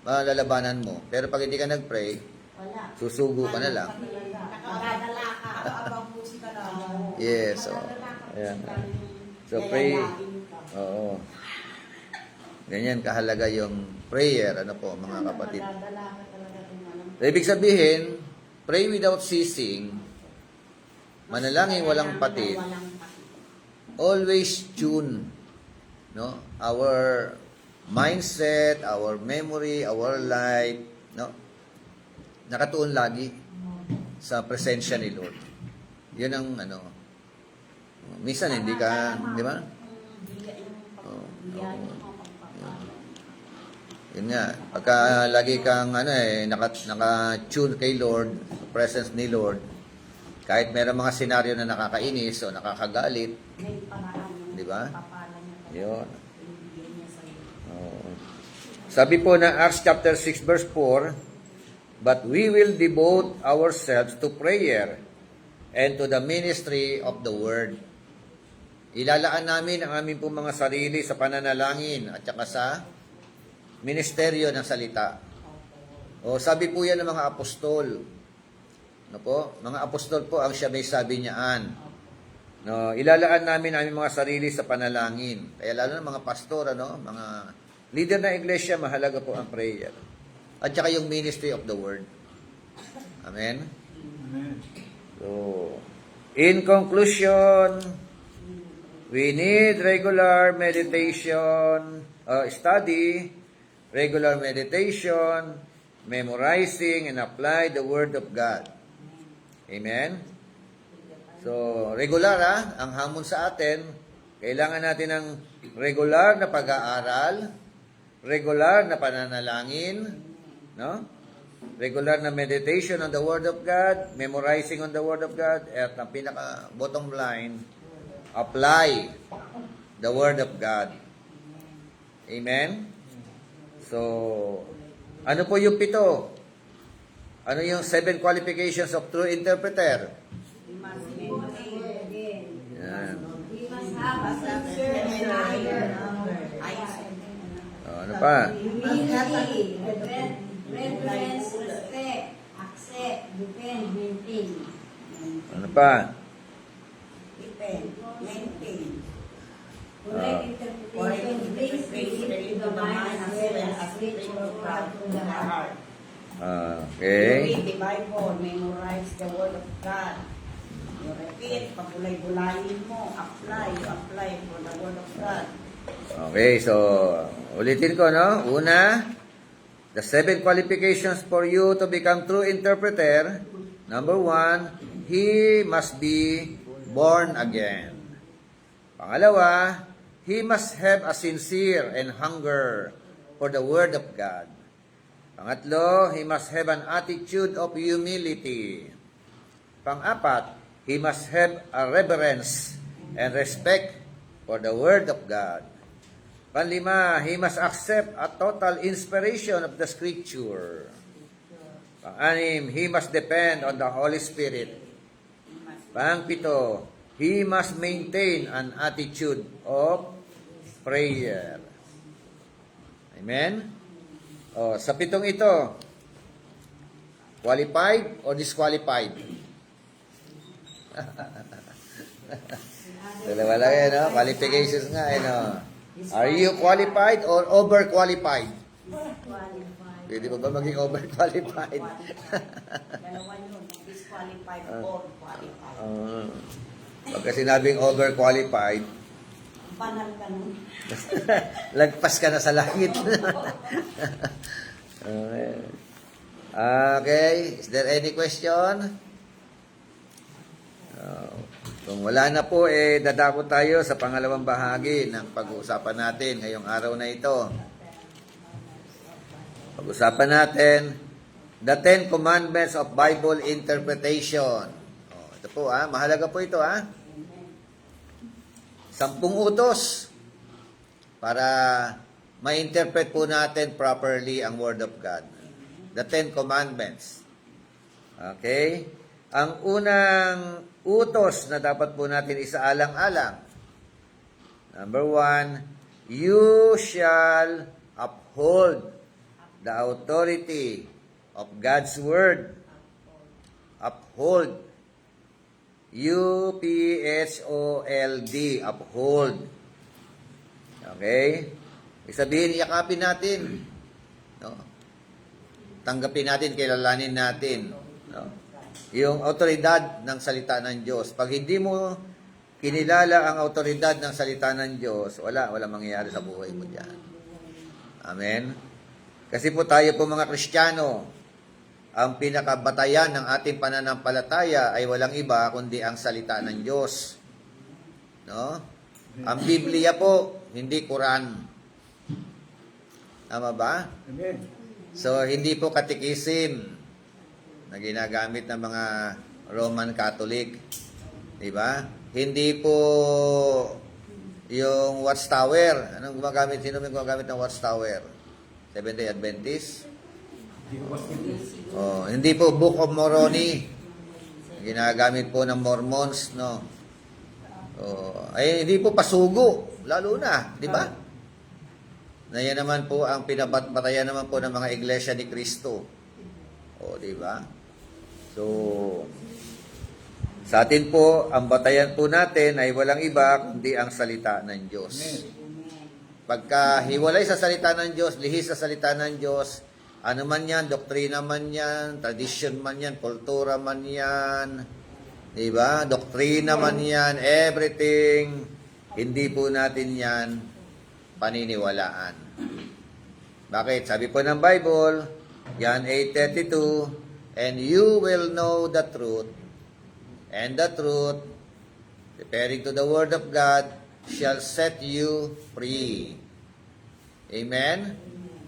malalabanan mo. Pero pag hindi ka nag-pray, Wala. susugo ka na lang. Nakakadala ka. Abang pusi ka lang. Yes, so, ayan. So, pray. Oo. Ganyan kahalaga yung prayer, mga kapatid. Nakakadala ka talaga kung alam. So, ibig sabihin, pray without ceasing, manalangin walang patid, Walang patid. always tune, our mindset, our memory, our life, nakatuon lagi sa presensya ni Lord. Yun ang minsan hindi ka, di ba? Yun nga, pagka lagi kang naka-tune kay Lord, presence ni Lord, kahit meron mga senaryo na nakakainis o nakakagalit, May paraan yung Di ba? papala niya. Yun. Ibigay niya sa'yo. Sabi po na Acts chapter 6 verse 4, but we will devote ourselves to prayer and to the ministry of the word. Ilalaan namin ang aming pong mga sarili sa pananalangin at saka sa ministeryo ng salita. O sabi po yan ng mga apostol. Mga apostol po ang siya may sabi niyaan. Ilalaan namin ang aming mga sarili sa panalangin. Kaya lalo na mga pastor, mga leader ng iglesia, mahalaga po ang prayer. At saka yung ministry of the word. Amen? Amen. So, in conclusion, We need regular meditation, study, regular meditation, memorizing, and apply the Word of God. Amen? So, regular ang hamon sa atin. Kailangan natin ng regular na pag-aaral, regular na pananalangin, no? Regular na meditation on the Word of God, memorizing on the Word of God, at ang pinaka-bottom line, apply the Word of God. Amen? So, ano po yung 7? Ano yung 7 qualifications of true interpreter? We must maintain. Yan. We must have a sincere desire. Ano pa? Humility, reverence, respect, accept, defend, maintain. Ano pa? Defend, maintain. Correct interpretation brings relief to the mind as well as spiritual pride to the heart. Okay. You read the Bible, memorize the Word of God. You repeat, pabulay-bulayin mo, apply for the Word of God. Okay, so ulitin ko, no? Una, the 7 qualifications for you to become true interpreter. Number 1, he must be born again. Pangalawa, he must have a sincere and hunger for the Word of God. Pangatlo, he must have an attitude of humility. Pang-apat, he must have a reverence and respect for the Word of God. Panlima, he must accept a total inspiration of the Scripture. Pang-anim, he must depend on the Holy Spirit. Pang-pito, he must maintain an attitude of prayer. Amen? O, sa 7 ito, qualified or disqualified? Dalawa lang yan, no? Qualifications nga, no? Are you qualified or overqualified? Pwede ba maging overqualified? Dalawa yun, disqualified or qualified. Pagka sinabing overqualified, Banal ka nun. lagpas ka na sa langit. Okay. Okay, is there any question? Kung wala na po, dadako tayo sa pangalawang bahagi ng pag-uusapan natin ngayong araw na ito. Pag-usapan natin, the 10 Commandments of Bible Interpretation. Ito po, mahalaga po ito, 10 utos para ma-interpret po natin properly ang Word of God. The 10 Commandments. Okay? Ang unang utos na dapat po natin isaalang-alang. Number 1, you shall uphold the authority of God's Word. Uphold. U-P-H-O-L-D. Uphold. Okay? Ibig sabihin, yakapin natin. No? Tanggapin natin, kilalanin natin. No? Yung autoridad ng salita ng Diyos. Pag hindi mo kinilala ang autoridad ng salita ng Diyos, wala mangyayari sa buhay mo dyan. Amen? Kasi po tayo po mga Kristiyano, ang pinakabatayan ng ating pananampalataya ay walang iba kundi ang salita ng Diyos. No? Ang Biblia po, hindi Quran. Tama ba? Amen. So, hindi po katikisim na ginagamit ng mga Roman Catholic. Diba? Hindi po yung Watchtower. Anong gumagamit? Sino may gumagamit ng Watchtower? Seventh-day Adventist? Hindi po Book of Moroni. Ginagamit po ng Mormons, no? Ay, hindi po pasugo. Lalo na, di ba? Na yan naman po ang pinabatayan naman po ng mga iglesia ni Cristo. Di ba? So, sa atin po, ang batayan po natin ay walang iba kundi ang salita ng Diyos. Pagka hiwalay sa salita ng Diyos, lihis sa salita ng Diyos, ano man yan, doktrina man yan, tradition man yan, kultura man yan, diba? Doktrina man yan, everything Hindi po natin yan paniniwalaan. Bakit? Sabi po ng Bible, John 8:32, and you will know the truth, and the truth, referring to the Word of God, shall set you free. Amen?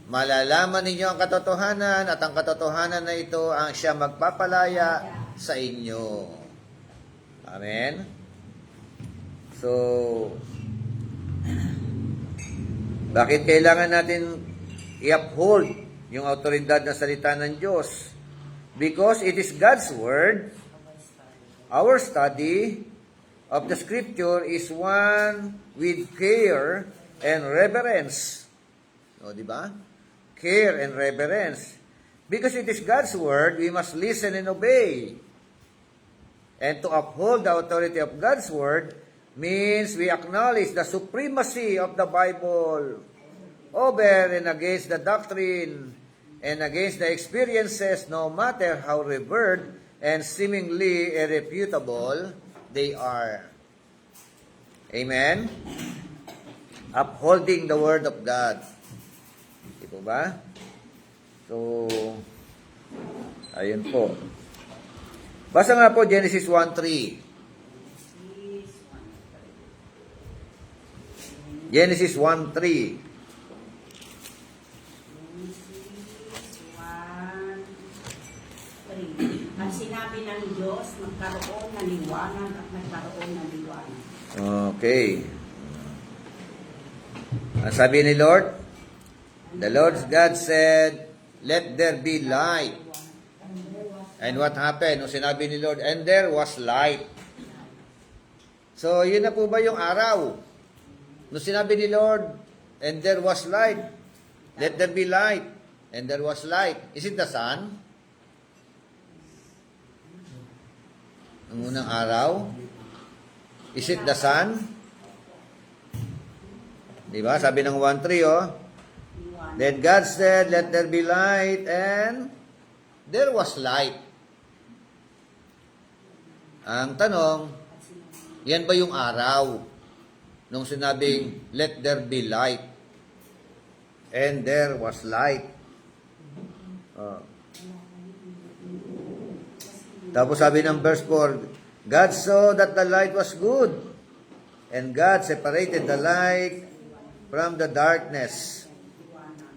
Malalaman ninyo ang katotohanan at ang katotohanan na ito ang siya magpapalaya sa inyo. Amen? So, bakit kailangan natin i-uphold yung autoridad na salita ng Diyos? Because it is God's Word. Our study of the Scripture is one with care and reverence. O, di ba? Care and reverence. Because it is God's Word, we must listen and obey. And to uphold the authority of God's Word means we acknowledge the supremacy of the Bible over and against the doctrine and against the experiences, no matter how revered and seemingly irrefutable they are. Amen? Upholding the Word of God. Di po ba? So, ayun po. Basa nga po Genesis 1:3. Genesis 1:3. At sinabi ng Diyos, magkaroon ng liwanag at nagkaroon ng liwanag. Okay. Ang sabi ni Lord, the Lord God said, let there be light. And what happened? Nung sinabi ni Lord, and there was light. So, yun na po ba yung araw? Nung sinabi ni Lord, and there was light. Let there be light. And there was light. Is it the sun? Ang unang araw? Is it the sun? Diba? Sabi ng 1:3, oh. Liwanag. Then God said, let there be light, and there was light. Ang tanong, yan ba yung araw? Nung sinabing, let there be light, and there was light. Oh. Tapos sabi ng verse 4, God saw that the light was good, and God separated the light from the darkness.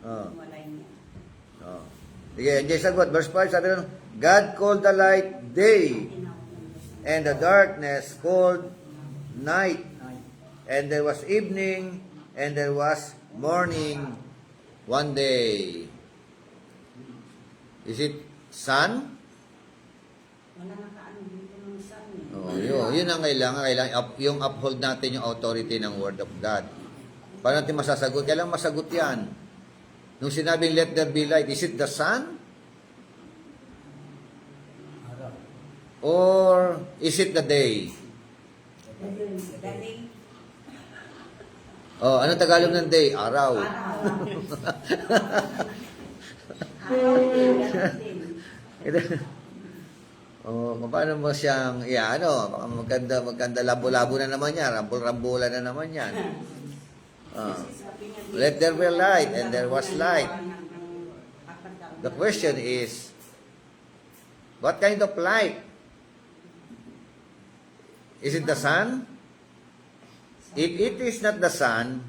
Oh. Walay niya. Oh. Sige, hindi sagot. Verse 5, sabi ng, God called the light day, and the darkness called night. And there was evening, and there was morning one day. Is it sun? Wala nakaano dito ng sun. Oh, yun ang kailangan yung uphold natin yung authority ng Word of God. Paano natin masasagot? Kailangan masagot yan. Nung sinabing let there be light, is it the sun? Araw. Or is it the day? Dating Oh, anong Tagalog ng day? Araw. araw. Araw din, dating. Oh, paano mo siyang, baka maganda labo-labo na naman yan, rambol-rambola na naman yan. Ah. Let there be light, and there was light. The question is, what kind of light? Is it the sun? If it is not the sun,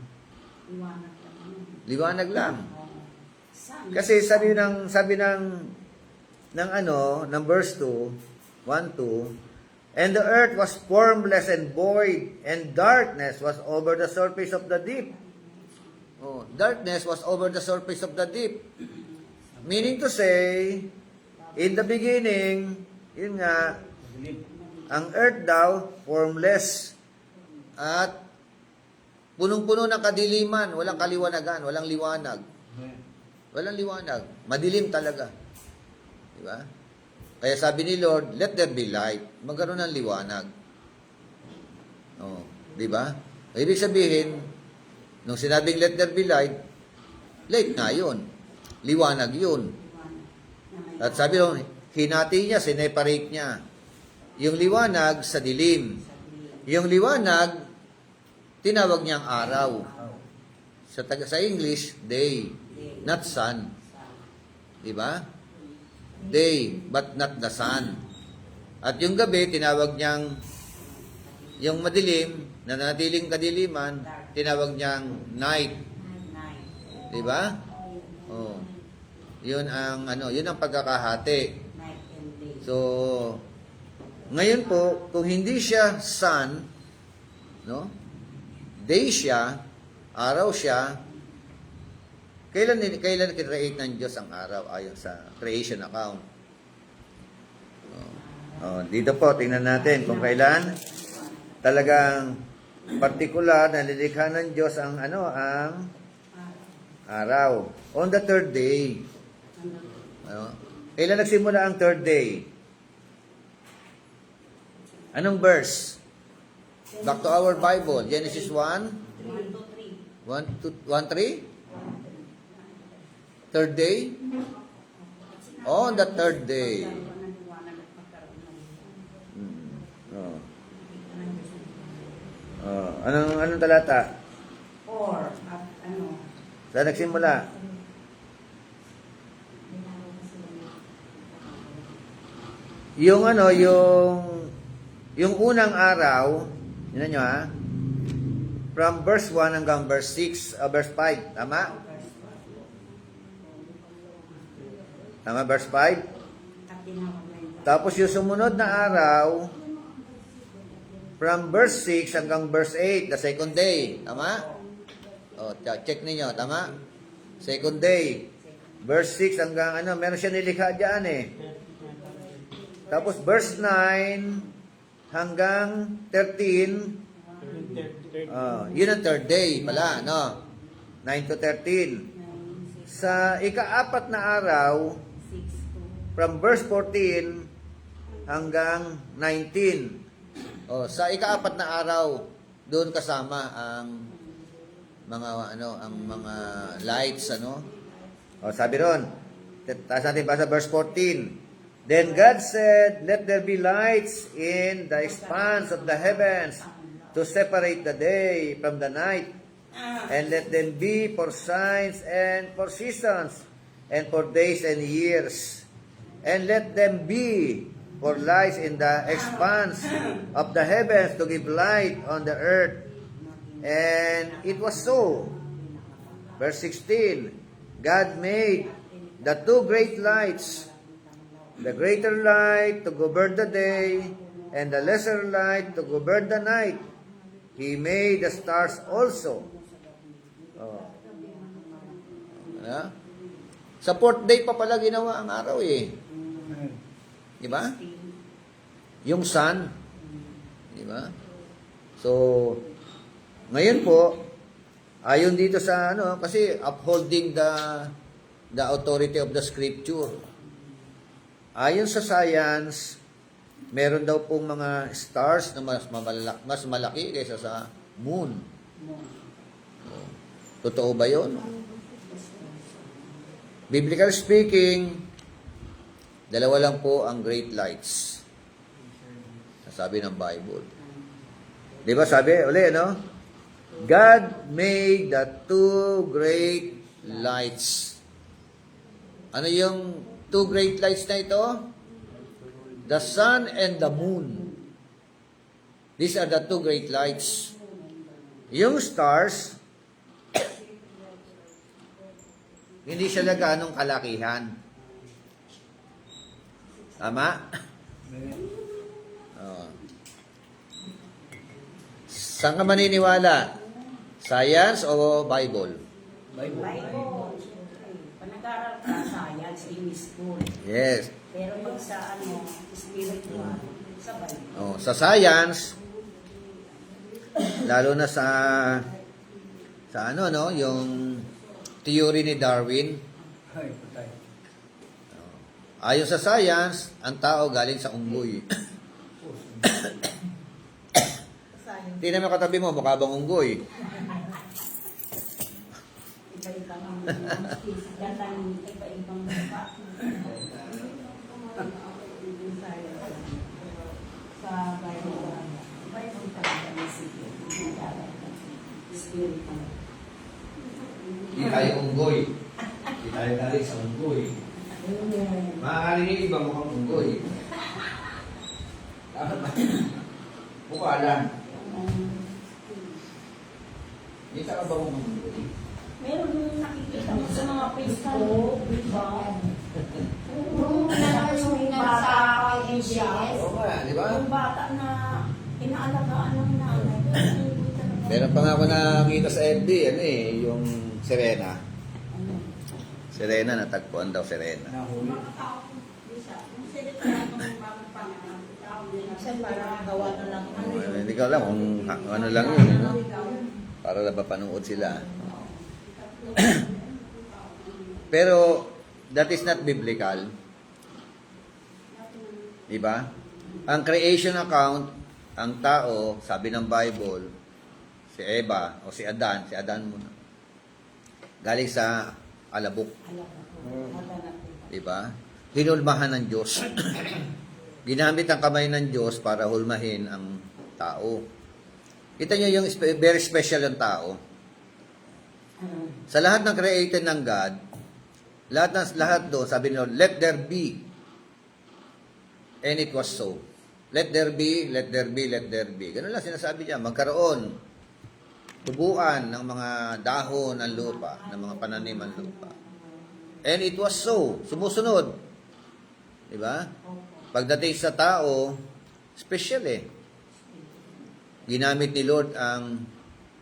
Liwanag lang. liwanag lang. Sun. Kasi sabi ng verse 2, 1-2, and the earth was formless and void, and darkness was over the surface of the deep. Oh, darkness was over the surface of the deep. Meaning to say, in the beginning, yun nga, Dilim. ang earth daw, formless, at punong-puno ng kadiliman, walang kaliwanagan, walang liwanag. Walang liwanag. Madilim talaga. Di ba? Kaya sabi ni Lord, let there be light. Magkaroon ng liwanag. Oh, di ba? Ibig sabihin, nung sinabing let there be light, light na yun. Liwanag yun. At sabi nung, hinati niya, sineparate niya. Yung liwanag sa dilim. Yung liwanag tinawag niyang araw. Sa English, day, not sun. Di ba? Day, but not the sun. At yung gabi, tinawag niyang, yung madilim, na natiling kadiliman, tinawag niyang night. Night. Di ba? Oh. Yun ang yun ang pagkakahati. Night and day. So, ngayon po, kung hindi siya sun, no? Day siya, araw siya, kailan create ng Diyos ang araw ayon sa creation account? Dito po, tingnan natin kung kailan talagang partikular na nilikha ng Diyos ang ang araw. On the third day. Kailan nagsimula ang third day? Anong verse? Back to our Bible. Genesis 1, 1, 2, 3. 1, 3? Third day? On the third day. Anong talata? 4 at ano? Saan nagsimula? Yung yung unang araw, yun nyo from verse 1 hanggang verse 6, verse 5, tama? Tama, verse 5? At tinawag na yun. Tapos yung sumunod na araw, from verse 6 hanggang verse 8, the second day, tama? Check ninyo, tama? Second day. Verse 6 hanggang meron siya nilikha dyan Tapos verse 9 hanggang 13, yun ang third day pala, no? 9 to 13. Sa ika-apat na araw, 6 to from verse 14 hanggang 19. Sa ika-apat na araw, doon kasama ang mga ang mga lights sabi ron. Taas natin pa sa verse 14. Then God said, "Let there be lights in the expanse of the heavens to separate the day from the night, and let them be for signs and for seasons, and for days and years. And let them be for lights in the expanse of the heavens to give light on the earth." And it was so. Verse 16, God made the two great lights, the greater light to govern the day, and the lesser light to govern the night. He made the stars also. Sa fourth day pa pala ginawa ang araw Di ba? Yung sun. Di ba? So, ngayon po, ayon dito sa kasi upholding the authority of the scripture. Ayon sa science, meron daw pong mga stars na mas malaki kaysa sa moon. Totoo ba 'yon? Biblical speaking, dalawa lang po ang great lights. Sabi ng Bible. Di ba sabi? Uli, God made the two great lights. Ano yung two great lights na ito? The sun and the moon. These are the two great lights. Yung stars, hindi siya ganong kalakihan. Tama? Saan ka maniniwala? Science o Bible? Bible. Bible. Pag nag-aaral ka, science, in school. Yes. Pero pag sa spiritual, sa Bible. Sa science, lalo na sa yung theory ni Darwin. Ay, patay. Ayon sa science, ang tao galing sa unggoy. Tingnan mo katabi mo, mukha bang unggoy? Iba-ibang gandang iba-ibang mukha. Sa Bible, Bible talaga ni sige. Espiritu. Hindi tayo unggoy. Hindi tayo galing sa unggoy. Amen. Maaaring yung iba mukhang unggoy. Mukha lang. Hindi ka ba mukhang unggoy? Meron yung nakikita mo sa mga Facebook, di ba? Yung bata kay Jess. Oo nga, di ba? Yung bata na inaalagaan ng nanay. Meron pa nga ako nakita sa FB, ano eh, yung Serena. Serena, natagpuan daw Serena. Nahuli. Minsan parang gawa na lang. Hindi ko alam kung ano lang yun. No? Para na mapanood sila. Pero, that is not biblical. Diba? Ang creation account, ang tao, sabi ng Bible, si Eva o si Adan muna, galing sa alabok. Diba? Hinulmahan ng Diyos. Ginamit ang kamay ng Diyos para hulmahin ang tao. Kita niyo yung very special yung tao. Sa lahat ng created ng God, lahat doon, sabi nila, let there be. And it was so. Let there be, let there be, let there be. Ganun lang sinasabi niya, magkaroon, tubuan ng mga dahon ng lupa, ng mga pananim ng lupa. And it was so. Sumusunod. Diba? Pagdating sa tao, special eh. Ginamit ni Lord ang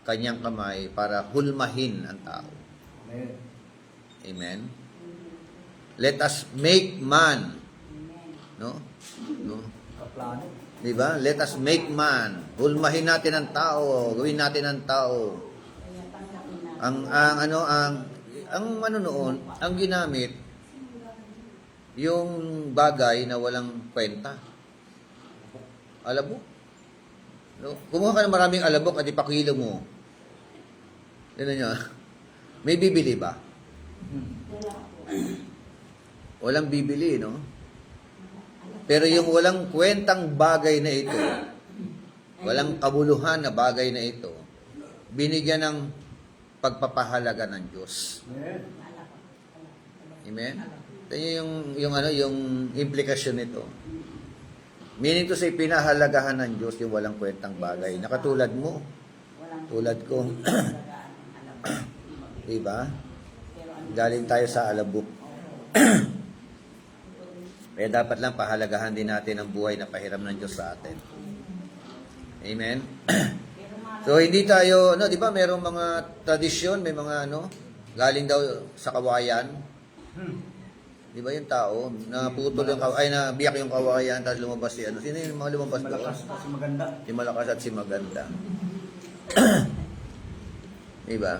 kanyang kamay para hulmahin ang tao. Amen. Amen? Let us make man. No? No? Kaplano. Diba? Let us make man. Hulmahin natin ang tao. Gawin natin ang tao. Ang ano noon, ang ginamit, yung bagay na walang kwenta. Alabok. No? Kumuha ka ng maraming alabok at ipakilo mo. Tignan nyo. May bibili ba? Walang bibili, no? Pero yung walang kwentang bagay na ito, walang kabuluhan na bagay na ito, binigyan ng pagpapahalaga ng Diyos. Amen. Amen? Ito yung implikasyon nito. Meaning to say, pinahalagahan ng Diyos yung walang kwentang bagay. Nakatulad mo, tulad ko. Diba? Galing tayo sa alabok. Kaya dapat lang pahalagahan din natin ang buhay na pahiram ng Diyos sa atin. Amen? So, hindi tayo, di ba, merong mga tradisyon, may mga, galing daw sa kawayan. Di ba yung tao, naputol yung kawayan, nabiyak yung kawayan, tapos lumabas si Sino yung mga lumabas doon? Malakas at si maganda. Si Malakas at si Maganda. Di ba?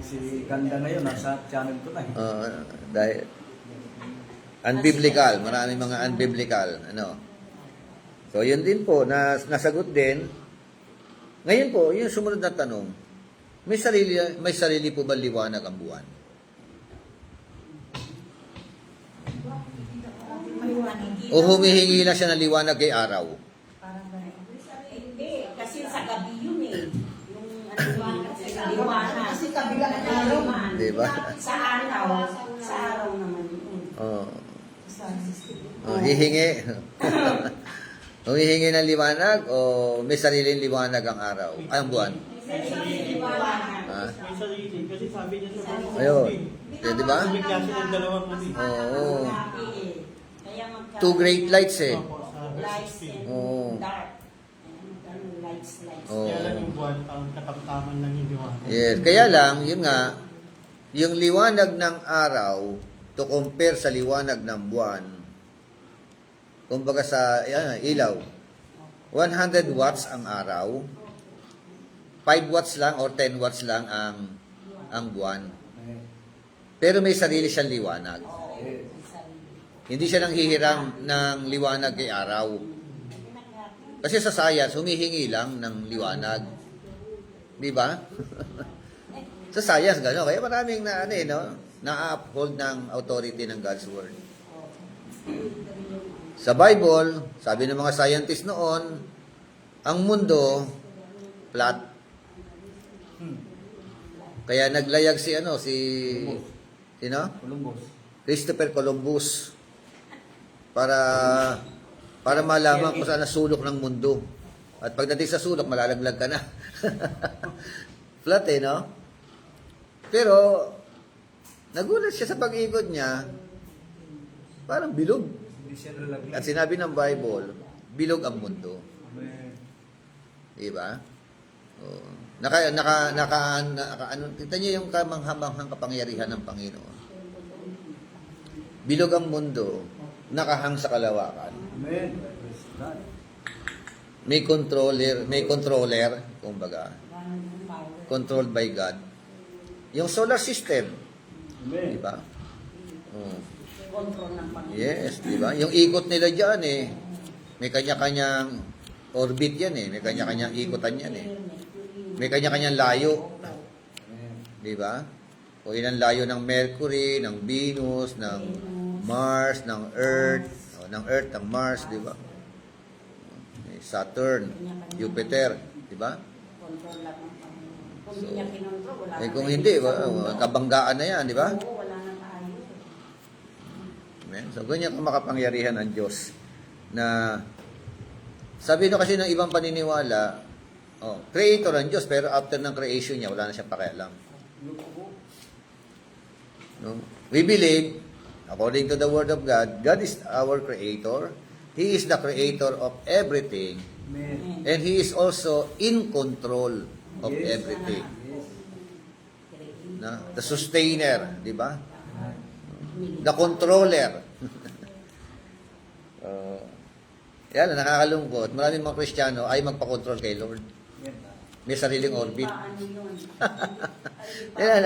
Si Ganda ngayon, nasa channel ko na eh. Dahil unbiblical, maraming mga unbiblical, So, yun din po, nasagot din. Ngayon po, yung sumunod na tanong, may sarili po ba liwanag ang buwan? O humihingi lang siya ng liwanag kay araw? Hindi, kasi sa gabi yun eh. Yung liwanag. Kasi kabila ng araw. Diba? Sa araw naman yun. Hihingi. Humihingi ng liwanag o may sariling liwanag ang araw? Ay, ang buwan? Ha? May sarili. Kasi sabi niya sa mga Ayun. Di ba? May klase ng dalawang movie. Oo. Kaya magka- Two great lights eh. Opo, sa lights verse 16. and Oo. dark. Ayan, magkano lights. Oo. Kaya lang yung buwan, parang katamtaman lang yung liwanag. Yes. Kaya lang, yun nga, yung liwanag ng araw to compare sa liwanag ng buwan, kumbaga sa ilaw, 100 watts ang araw, 5 watts lang or 10 watts lang ang buwan. Pero may sarili siyang liwanag. Hindi siya nanghihiram ng liwanag kay araw. Kasi sa science, humihingi lang ng liwanag. Di ba? Sa science, gano'n. Kaya maraming na-uphold ng authority ng God's Word. Sa Bible, sabi ng mga scientists noon, ang mundo, flat. Kaya naglayag si sino? Columbus. Christopher Columbus para malaman kung saan ang sulok ng mundo. At pagdating sa sulok, malalaglag ka na. Flat no? Pero, nagulat siya sa pag-ikot niya, parang bilog. Hindi siya nalaglag. At sinabi ng Bible, bilog ang mundo. Amen. Diba? Oh. Kita niyo yung kamanghamanghang kapangyarihan ng Panginoon. Bilog ang mundo, nakahang sa kalawakan. Amen. Praise God. May controller, kumbaga, controlled by God. Yung solar system, Amen. di ba? Oh. Control ng Panginoon. Yes, di ba? Yung ikot nila diyan may kanya-kanyang orbit yan may kanya-kanyang ikotan yan May kanya-kanyang layo, Amen. di ba? O ilang layo ng Mercury, ng Venus, ng Mars, ng Earth, ng Mars, di ba? Saturn, Jupiter, di ba? Control lang ng Panginoon. Kung hindi niya kinontrol, wala na Kung tayo hindi, sa mundo. kabanggaan na yan, di ba? Oo, wala na tayo. Amen. So, ganyan ka makapangyarihan ng Diyos na sabi no kasi ng ibang paniniwala, creator ang Diyos, pero after ng creation niya, wala na siyang pakialam. No? We believe, according to the Word of God, God is our creator. He is the creator of everything. Amen. And He is also in control of Yes. everything. Yes. Na? The sustainer, di ba? The controller. Yan, nakakalungkot. Maraming mga Kristiyano ay magpa-control kay Lord. Amen. May sariling orbit. Paano yun? Yan.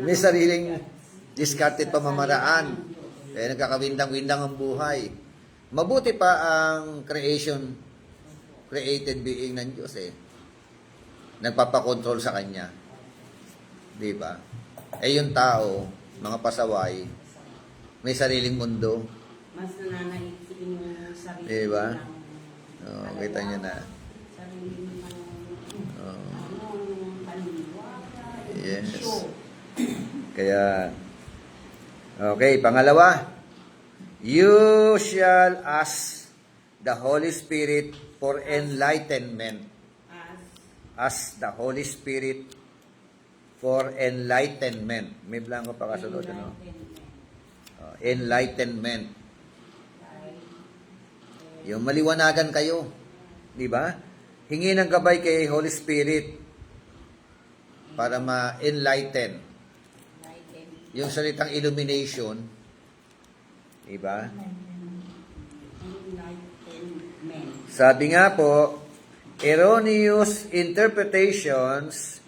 May May sariling discarded pamamaraan. Kaya nagkakawindang-windang ang buhay. Mabuti pa ang created being ng Diyos Nagpapakontrol sa Kanya. Di ba? Yung tao, mga pasaway, may sariling mundo. Mas nananaigsin yung sarili Diba? nilang Kita nyo na. sarili nilang paniniwala, Yes. show. Kaya, okay, pangalawa, you shall ask the Holy Spirit for enlightenment. Ask the Holy Spirit for enlightenment. May blanco pa kasunod, ano? Enlightenment. Yung maliwanagan kayo. Di ba? Hingi ng gabay kay Holy Spirit para ma-enlighten. Yung salitang illumination, di ba? Enlightenment. Sabi nga po, erroneous interpretations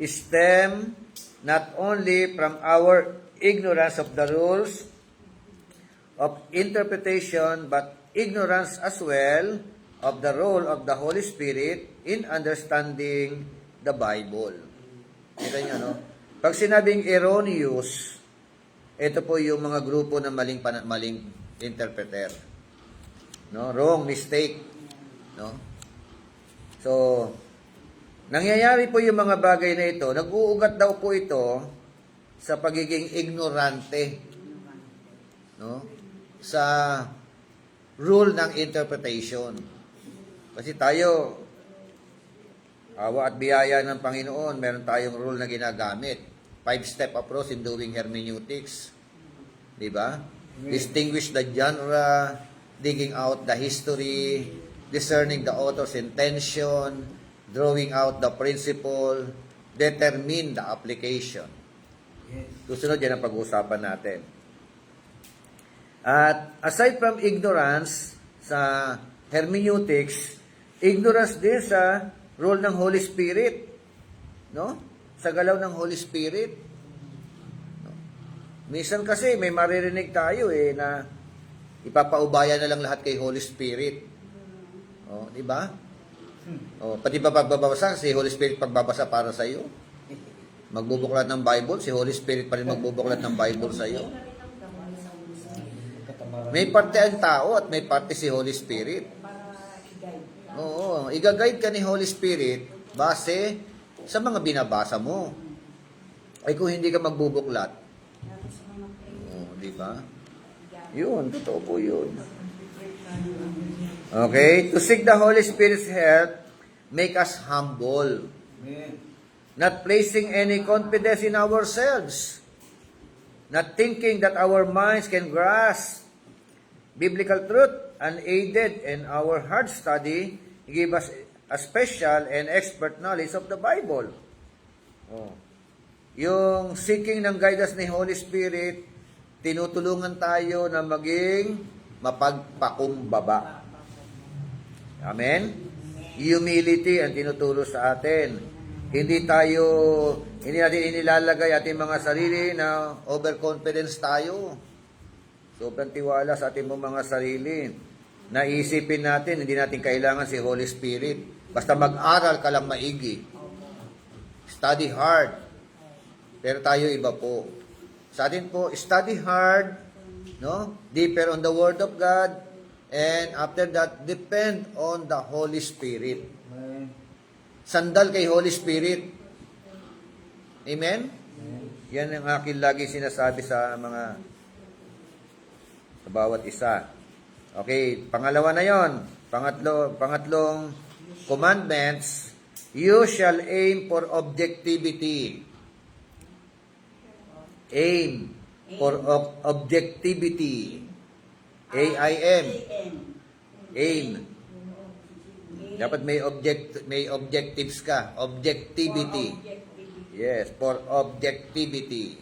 stem not only from our ignorance of the rules of interpretation, but ignorance as well of the role of the Holy Spirit in understanding the Bible. Kita niyo, no? Pag sinabing erroneous, ito po yung mga grupo ng maling interpreter. No? Wrong, mistake. No? So, nangyayari po yung mga bagay na ito, nag-uugat daw po ito sa pagiging ignorante. No? Sa rule ng interpretation. Kasi tayo, awa at biyaya ng Panginoon, meron tayong rule na ginagamit. 5-step approach in doing hermeneutics. Diba? Distinguish the genre, digging out the history, discerning the author's intention, drawing out the principle, determine the application. Yes. Susunod yan ang pag-uusapan natin. At aside from ignorance sa hermeneutics, ignorance din sa role ng Holy Spirit. No? Sa galaw ng Holy Spirit. No? Minsan kasi may maririnig tayo na ipapaubaya na lang lahat kay Holy Spirit. Oh, di ba? Oh, pati ba pagbabasa, si Holy Spirit pagbabasa para sa iyo? Magbubuklat ng Bible, si Holy Spirit pa rin magbubuklat ng Bible sa iyo. May parte ang tao at may parte si Holy Spirit. Oo, i-guide ka ni Holy Spirit base sa mga binabasa mo. Ay kung hindi ka magbubuklat, Tapos mga di ba? Yun, totoo po yun. Okay, to seek the Holy Spirit's help, make us humble, Amen. not placing any confidence in ourselves, not thinking that our minds can grasp biblical truth unaided, and our hard study give us a special and expert knowledge of the Bible. Oh. Yung seeking ng guidance ni Holy Spirit, tinutulungan tayo na maging mapagpakumbaba. Amen? Humility ang tinuturo sa atin. Hindi natin inilalagay ating mga sarili na overconfidence tayo. Sobrang tiwala sa ating mga sarili. Naisipin natin, hindi natin kailangan si Holy Spirit. Basta mag-aral ka lang maigi. Study hard. Pero tayo iba po. Sa atin po, study hard, no? Deeper on the Word of God, and after that, depend on the Holy Spirit. Amen. Sandal kay Holy Spirit. Amen? Yan ang akin lagi sinasabi sa bawat isa. Okay, pangalawa na yon. Pangatlong commandments, you shall aim for objectivity. Aim for objectivity. A-I-M. Aim. Dapat may objectives ka. Objectivity. Yes, for objectivity.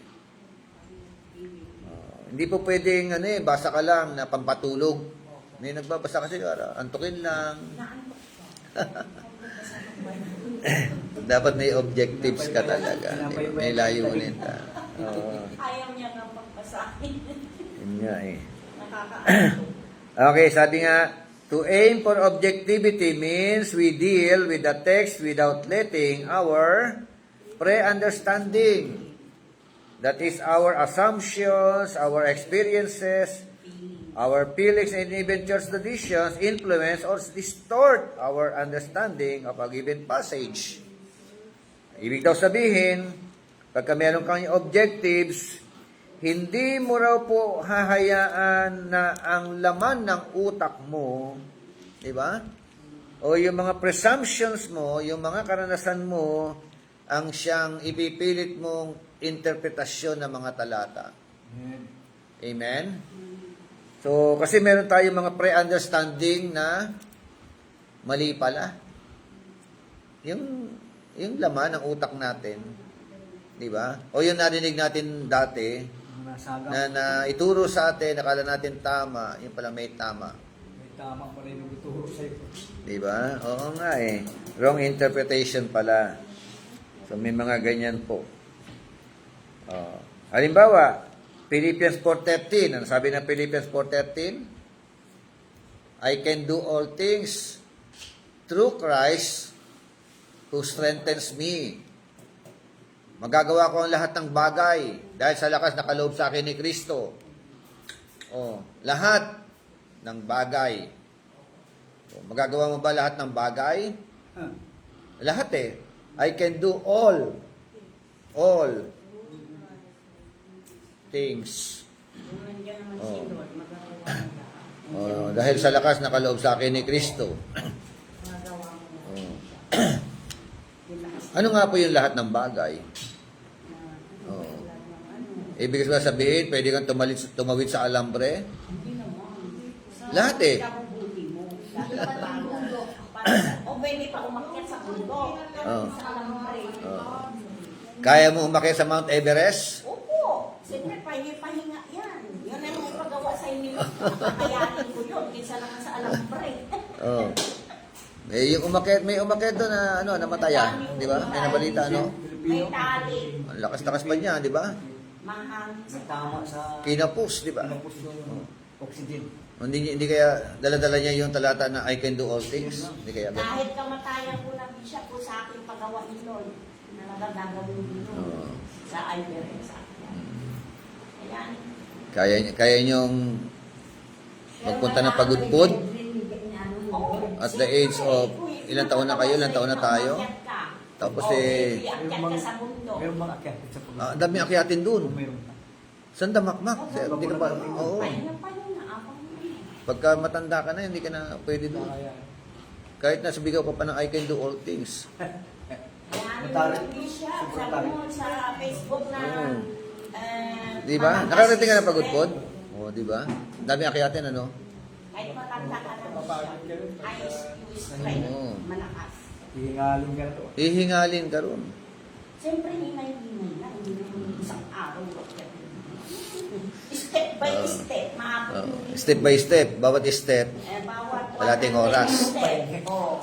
Hindi po pwedeng basa ka lang na pampatulog. May nagbabasa kasi antukin lang. Dapat may objectives ka talaga. May layunin ka. Ayaw niya nga pagpasahin. Yun nga eh. Nakakaano. Okay, sabi nga, to aim for objectivity means we deal with the text without letting our pre-understanding, that is our assumptions, our experiences, our feelings, and even church traditions influence or distort our understanding of a given passage. Ibig daw sabihin, pagka meron kang objectives, hindi mo raw po hahayaan na ang laman ng utak mo, di ba? O yung mga presumptions mo, yung mga karanasan mo, ang siyang ipipilit mong interpretasyon ng mga talata. Amen. Amen? So, kasi meron tayo mga pre-understanding na mali pala. Yung laman ng utak natin, di ba? O yung narinig natin dati, na ituro sa atin, nakala natin tama, yung pala may tama. May tama pa rin yung ituro sa'yo. Di ba? Oo nga eh. Wrong interpretation pala. So, may mga ganyan po. Halimbawa, Philippians 4:13. Ano sabi ng Philippians 4:13? I can do all things through Christ who strengthens me. Magagawa ko ang lahat ng bagay dahil sa lakas na kaloob sa akin ni Kristo. Lahat ng bagay. Magagawa mo ba lahat ng bagay? Lahat eh. I can do all things. Kung nandiyan naman si Lord, magagawa mo lahat. Dahil sa lakas na kaloob sa akin ni Kristo. Magagawa mo lahat. Ano nga po yung lahat ng bagay? Ibig sabihin, pwede kang tumawid sa alambre? Hindi naman. Lahat eh. Kabubuti mo. Lahat ng bagay. O pwede pa umakyat sa bundok. Sa alambre. Kaya mo umakyat sa Mount Everest? Opo. Siyempre, pahinga yan. Yun ang ipagawa sa inyo. Kakayanin ko yun. Kaysa lang sa alambre. May umakyat doon na namatayan, di ba? May nabalita, May tali. Ang lakas-lakas pa niya, di ba? Mahal. Tama sa Kinapos, di ba? pinapos yung oxygen. Hindi kaya dala-dala niya yung talata na I can do all things? Hindi kaya ba? Kahit kamatayan ko na siya po sa aking paggawain nun, na gagawin nyo sa Everest. Ayan. Kaya niyong magpunta ng pagudpod? At the age of, ilang taon na kayo? Ilang taon na tayo? Tapos iakyat ka sa bundok. Mayroong mga akyat sa pag- ang dami akyatin dun. Mayroon pa. Saan damakmak? Hindi ka ba? Oo. Ay, yan pa yun, naabang mo yun. Pagka matanda ka na, hindi ka na pwede doon. Kahit nasa bigaw ka pa ng I can do all things. Yan, hindi siya. Sabi mo sa Facebook na... Oo. Di ba? Nakarating ka na pagudpod? Oo, di ba? Dami akyatin, ano? Kahit matanda ka na siya. Ayos, you strength, Oo. malakas. Hihingalin ka na to. Hihingalin ka ron. Siyempre, hinay-hinay lang. Hindi naman isang araw. Step by step, maabot mo yun. Step by step, bawat step. Bawat Kalating oras. step. Oh.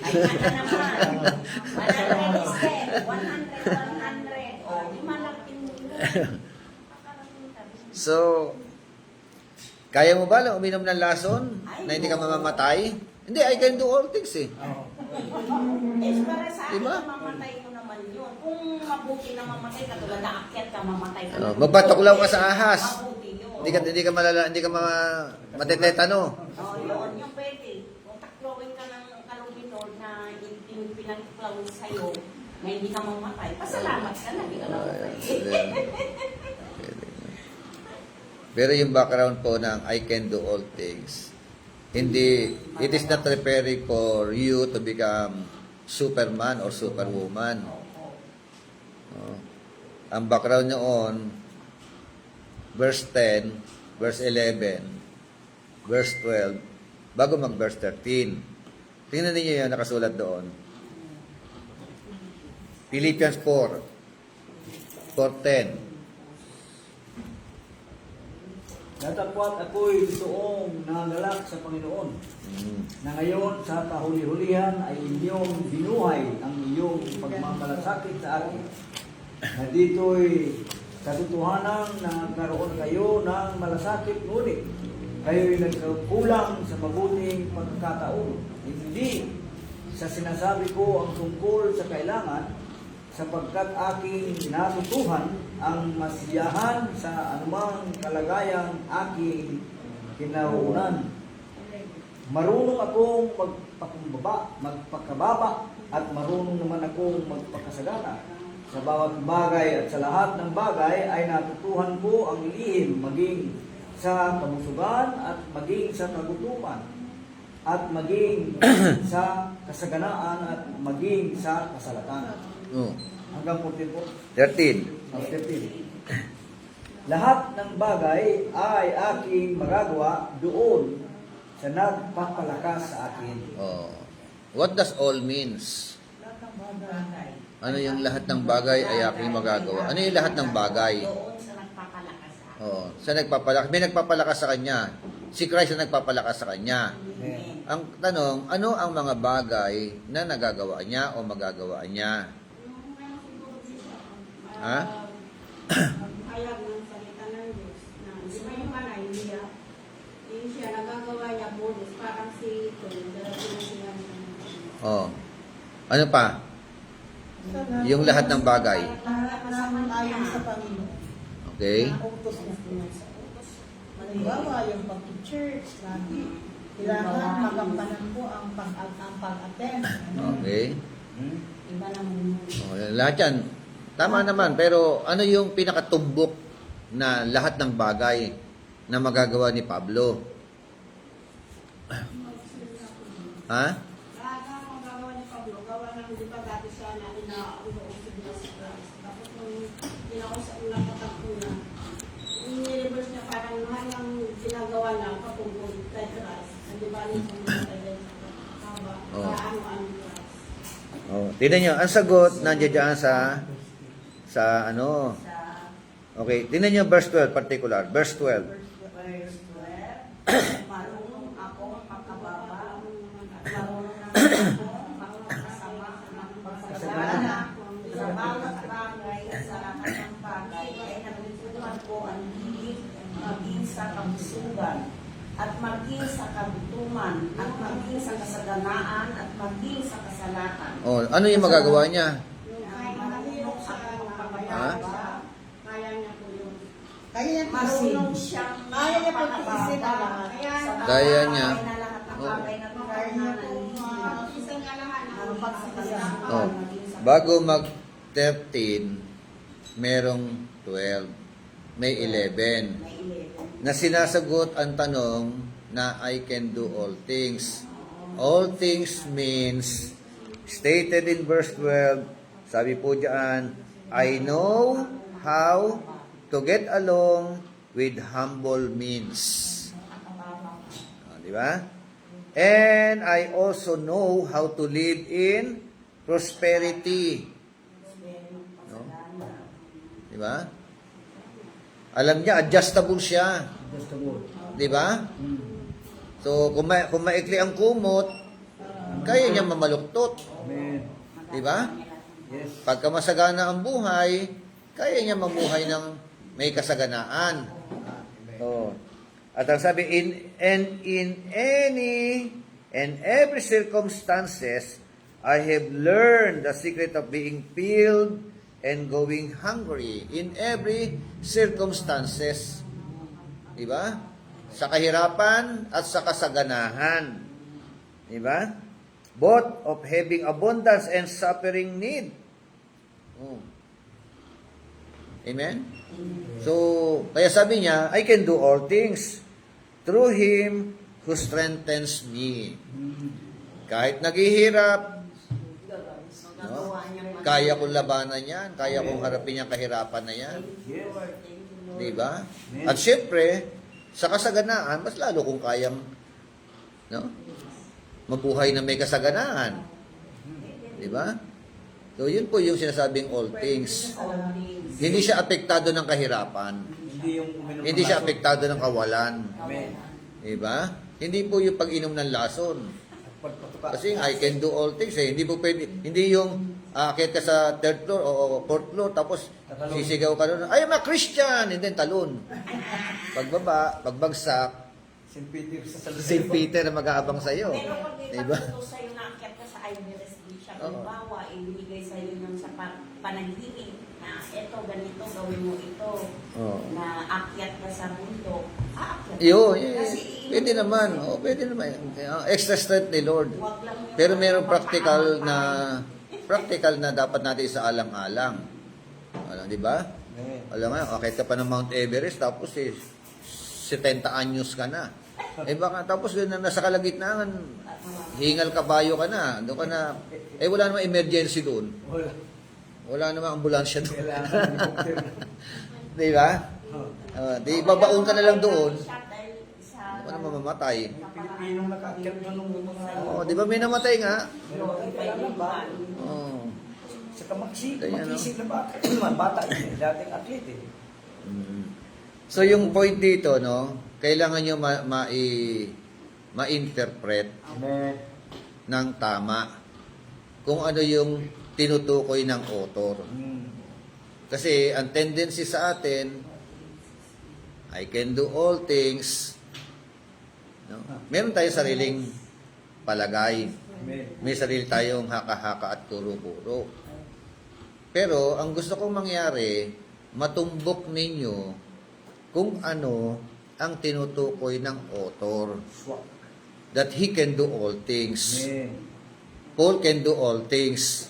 Ay, ano naman. 100 step. 100. Oh, di malaki mo yun. So, kaya mo ba lang uminom ng lason na hindi ka mamamatay? Hindi, I can do all things eh. Para sa akin, Diba? mamatay ko naman yun. Kung mabuti na mamatay ka, tulad na akyat ka, mamatay ka. Magpatuklaw ka sa ahas. Mabuti yun. Hindi ka matetetano. Oh, yun, yung pwede. Kung taklawin ka ng kalubinod na pinagklaw sa'yo, na hindi ka mamatay, pasalamat ka na, hindi ka mamatay. Pero yung background po ng I can do all things, hindi, it is not preparing for you to become Superman or Superwoman. Ang background noon, verse 10, verse 11, verse 12, bago mag-verse 13. Tingnan niyo yan, nakasulat doon. Philippians 4:10. Datapwat ako'y gustoong nangalak sa Panginoon na ngayon sa kahuli-hulihan ay inyong binuhay ang iyong pagmamalasakit sa akin. Na dito'y katotohanan na nagkaroon kayo ng malasakit, ngunit kayo'y nagkukulang sa mabuting pagkakataon. Hindi sa sinasabi ko ang tungkol sa kailangan, sapagkat aking natutuhan ang masiyahan sa anumang kalagayang aking kinauunan. Marunong akong magpakababa at marunong naman akong magpakasagana. Sa bawat bagay at sa lahat ng bagay ay natutuhan ko ang lihim maging sa kabusugan at maging sa kagutuman at maging sa kasaganaan at maging sa kasalatan. Oh, Hanggang 14 po. 13. 13. Lahat ng bagay ay aking magagawa doon sa nagpapalakas sa akin. Oh. What does all means? Lahat ng bagay. Ano yung lahat ng bagay ay aking magagawa? Ano yung lahat ng bagay? Doon sa nagpapalakas sa akin. Oh, sa nagpapalakas, may nagpapalakas sa kanya. Si Christ ang nagpapalakas sa kanya. Amen. Ang tanong, ano ang mga bagay na nagagawa niya o magagawa niya? Ha? Hayag ng salita ng Diyos na di ba yung kanay niya, yun siya, nagagawa niya bonus, parang si ito, nagagawa siya Oh. Ano pa? Yung lahat ng bagay. Lahat ng ayon sa Panginoon. Okay? Utos na sa utos. Halimbawa, yung pag-church, lagi. Kailangan magampanan po ang pag-attend. Okay? Iba naman yun. Oh, lahat yan. Tama naman, pero ano yung pinakatumbok na lahat ng bagay na magagawa ni Pablo? Ha? lahat ng magagawa ni Pablo, gawa ng di ba dati siya na inauusog na sa Christ. Tapos nung inausap na patakbo na, in-reverse niya parang lahat ng ginagawa na patungkol kay Christ. Di ba rin sa mga tayo sa Oh. ano-ano Christ. Oh, tingnan nyo, ang sagot nandiyan dyan sa ano. Okay, tingnan nyo verse 12 particular. Verse 12. Verse 12, marunong akong makababa at marunong naman akong makakasama ng pagsasagana sa bawat bagay at sa lahat ng bagay ay natutuhan ko ang hilig maging sa kabusugan at maging sa kagutuman at maging sa kasaganaan at maging sa kasalatan. Oh, ano yung magagawa niya? Kaya marunong siya Ha? kaya niya po yun. Kaya yan Marunong siyang Kaya niya pag-iisin ang lahat. Kaya niya. na lahat ng bagay na Kaya niya po, Isang nga lahat na Oh. maging sa bago mag 13, merong 12, may 11. May 11. Na sinasagot ang tanong na I can do all things. All things means, stated in verse 12, sabi po diyan, I know how to get along with humble means. Di ba? And I also know how to live in prosperity. No? Di ba? Alam niya, adjustable siya. Just a word. Di ba? So, kung maikli ang kumot, kaya niya mamaluktot. Amen. Di ba? Yes. Pagka masagana ang buhay, kaya niya mamuhay ng may kasaganaan. Oh. At ang sabi, in any and every circumstances, I have learned the secret of being filled and going hungry. In every circumstances. Diba? Sa kahirapan at sa kasaganahan. Diba? Both of having abundance and suffering need. Oh. Amen? So, kaya sabi niya, I can do all things through Him who strengthens me. Kahit naghihirap, no? Kaya kong labanan yan, kaya kong harapin yung kahirapan na yan. Yes. Diba? At syempre, sa kasaganaan, mas lalo kung kayang, no? Mabuhay na may kasaganaan. Diba? So, yun po yung sinasabing all things. Hindi siya apektado ng kahirapan. Hindi yung uminom Hindi ng siya laso. apektado ng kawalan. Amen. Diba? Hindi po yung pag-inom ng lason. At pagpatuka. Kasi I can do all things eh. Hindi po pwede, hindi yung akit ka sa third floor o fourth floor tapos Tatalon. sisigaw ka doon, I am a Christian! And then talon. Pagbaba, pagbagsak, St. Peter sa Salvador. St. Peter na mag-aabang sa'yo. Pero pag may Diba? pagtuto sa'yo na akyat ka sa Everest, di siya Oo. halimbawa, ibinigay sa'yo yun sa panaginip na eto, ganito, gawin mo ito, Oo. na akyat ka sa mundo, aakyat ka. Yo, Kasi pwede naman. Oh, pwede naman. Extra strength ni Lord. Huwag lang yung Pero merong mapaalam-alam. practical na dapat natin sa alang-alang. Alam, di ba? Amen. Alam nga, akit ka pa ng Mount Everest, tapos 70 anyos ka na. Eh baka, tapos yun, nasa kalagitnaan, hingal kabayo ka na, doon ka na, wala namang emergency doon. Wala. Wala namang ambulansya doon. Kailangan ng helicopter. Di ba? Di babaon ka na lang doon, Dahil sa wala mamamatay. Pilipinong nakaakyat na nung mga... Oh, di ba may namatay nga? Meron pa lang ba? Oh. Sa Kaya, makisig na bata. Bata yun, dating atlet eh. So yung point dito, no, kailangan nyo ma-interpret Amen. ng tama kung ano yung tinutukoy ng author. Kasi ang tendency sa atin, I can do all things. No? Meron tayong sariling palagay. Amen. May sarili tayong haka-haka at kuro-kuro. Pero ang gusto kong mangyari, matumbok ninyo kung ano ang tinutukoy ng author. Swak. That he can do all things. Amen. Paul can do all things.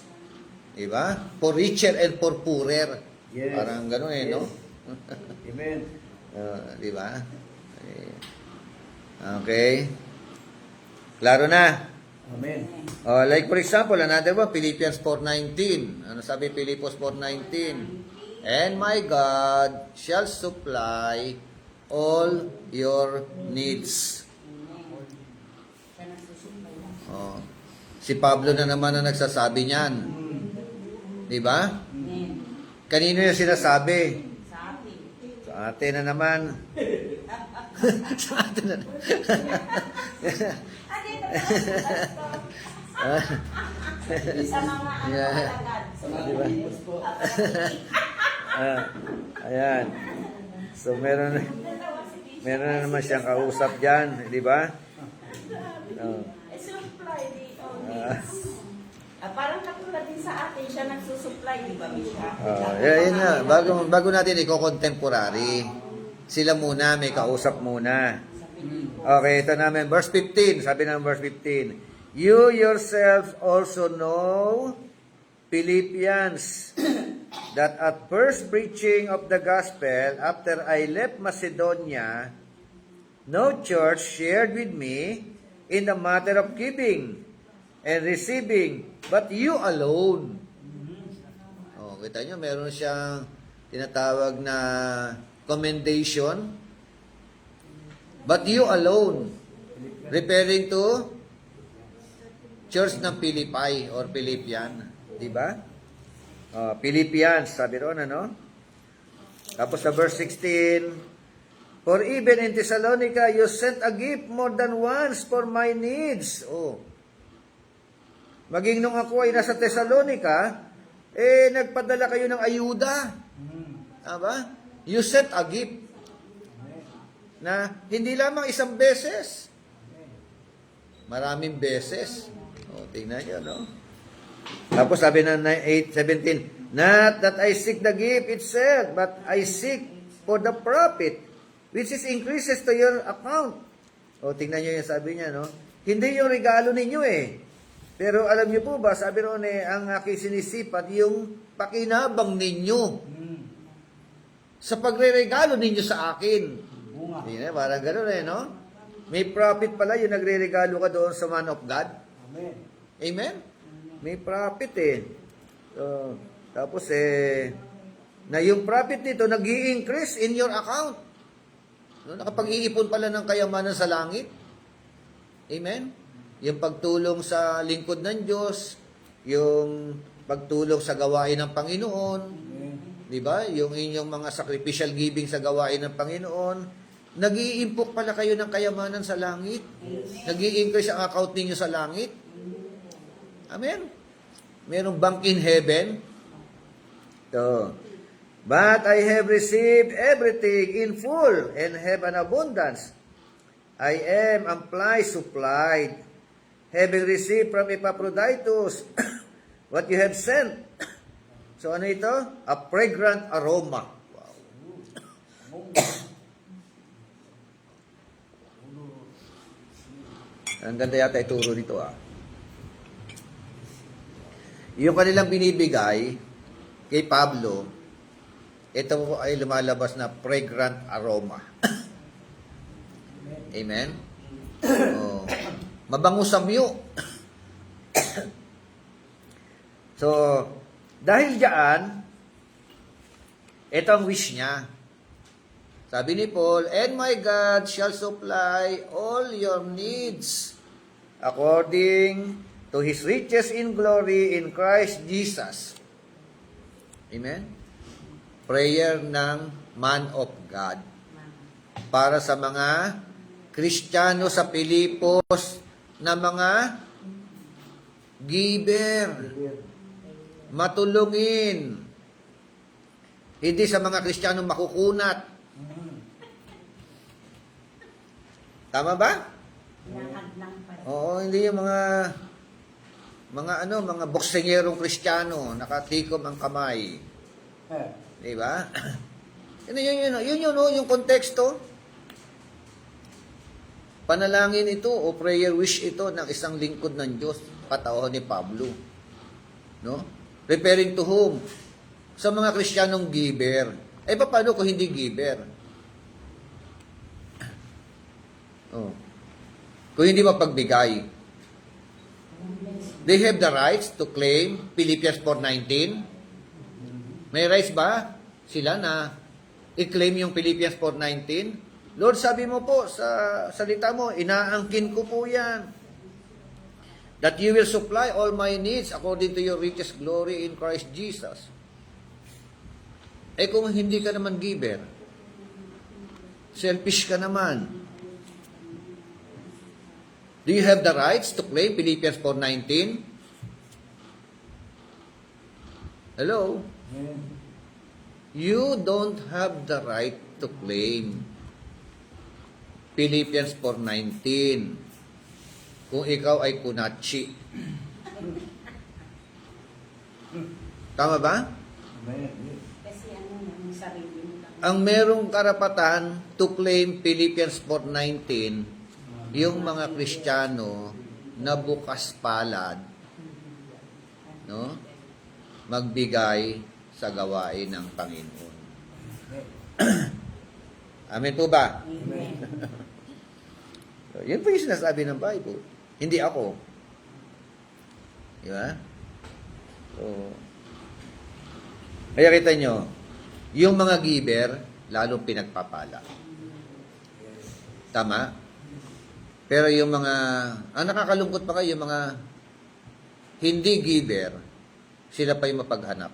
Diba? For richer and for poorer. Yes. Parang gano'n eh, no? Amen. Diba? Okay. Klaro na. Amen. Like for example, another one, Philippians 4:19. Ano sabi Philippians 4:19? And my God shall supply all your needs. Oh. Si Pablo na naman ang nagsasabi niyan. Di ba? Kanino yung sinasabi? sa atin. Sa atin na naman. Sa atin na naman. Sa mga ano Yeah. kalagad. Sa mga Ayan. So meron na naman siyang kausap diyan, di ba? supply the needs. Parang katulad din sa atin, siya nagsusupply, di ba, Misha? Yun nga, bago natin i-contemporary, sila muna, may kausap muna. Okay, ito namin, verse 15, sabi ng verse 15, you yourselves also know Philippians, that at first preaching of the gospel, after I left Macedonia, no church shared with me in the matter of giving and receiving, but you alone. Oh, kita nyo, meron siyang tinatawag na commendation. But you alone. Referring to church ng Philippi or Philippian. Diba? Philippians, sabi roon, ano? Tapos sa verse 16, for even in Thessalonica, you sent a gift more than once for my needs. Oh. Maging nung ako ay nasa Thessalonica, nagpadala kayo ng ayuda. Aba? You sent a gift. Na hindi lamang isang beses. Maraming beses. O, tingnan nyo, no? Tapos sabi na 8:17, not that I seek the gift itself, but I seek for the profit, which is increases to your account. O, tingnan nyo yung sabi niya, no? Hindi yung regalo ninyo Pero alam niyo po ba, sabi roon ang aking sinisipat, yung pakinabang ninyo sa pagre-regalo ninyo sa akin. Bunga. Parang gano'n no? May profit pala yung nagre-regalo ka doon sa man of God. Amen. Amen? May profit So, tapos na yung profit nito nag-i-increase in your account. No? Nakapag-iipon pala ng kayamanan sa langit. Amen? Yung pagtulong sa lingkod ng Diyos, yung pagtulong sa gawain ng Panginoon, di ba? Yung inyong mga sacrificial giving sa gawain ng Panginoon, nag-iimpok pala kayo ng kayamanan sa langit. Nag-i-increase ang account ninyo sa langit. Amen? Merong bank in heaven. So, but I have received everything in full and have an abundance. I am amply supplied, having received from Epaphroditus what you have sent. So ano ito? A fragrant aroma. Wow. Ang ganda yata ituro nito Yung kanilang binibigay kay Pablo, ito po ay lumalabas na fragrant aroma. Amen? Oh. Mabango samyo. So, dahil diyan, ito ang wish niya. Sabi ni Paul, and my God shall supply all your needs according to His riches in glory in Christ Jesus. Amen? Prayer ng man of God. Para sa mga Kristiyano sa Pilipos na mga giver. Matulungin. Hindi sa mga Kristiyano makukunat. Tama ba? Oo, hindi yung mga boksengerong Kristiyano, nakatikom ang kamay. Di ba? Yun, yung konteksto. Panalangin ito o prayer wish ito ng isang lingkod ng Diyos, patauhan ni Pablo. No? Referring to whom? Sa mga Kristiyanong giver. Paano kung hindi giver? Oh. Kung hindi mapagbigay. They have the rights to claim Philippians 4:19. May rights ba sila na i-claim yung Philippians 4:19? Lord, sabi mo po sa salita mo, inaangkin ko po yan. That you will supply all my needs according to your richest glory in Christ Jesus. Kung hindi ka naman giver, selfish ka naman, do you have the rights to claim Philippians 4:19? Hello? You don't have the right to claim Philippians 4:19 kung ikaw ay kunachi. Tama ba? Kasi yung sarili mo lang. Ang merong karapatan to claim Philippians 4:19 yung mga Kristiyano na bukas palad, no? magbigay sa gawain ng Panginoon. Amen po ba? Amen. So, yun po yung sinasabi ng Bible. Hindi ako. Di ba? So, kaya kita nyo, yung mga giver, lalong pinagpapala. Tama? Pero yung mga, ang nakakalungkot pa kayo, yung mga hindi giver, sila pa yung mapaghanap.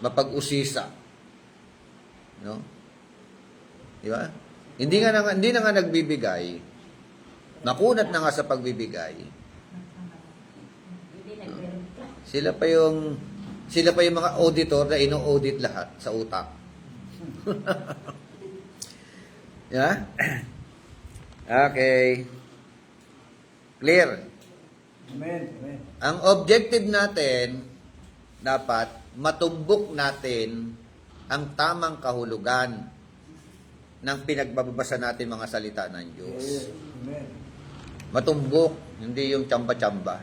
Mapag-usisa. No? Di ba? Hindi na nga nagbibigay. Nakunat na nga sa pagbibigay. Hindi nag-verify. Sila pa yung mga auditor na ino-audit lahat sa utak. Yeah? Okay. Clear? Amen. Amen. Ang objective natin, dapat matumbok natin ang tamang kahulugan ng pinagbabasa natin mga salita ng Diyos. Amen. Matumbok, hindi yung tsamba-tsamba.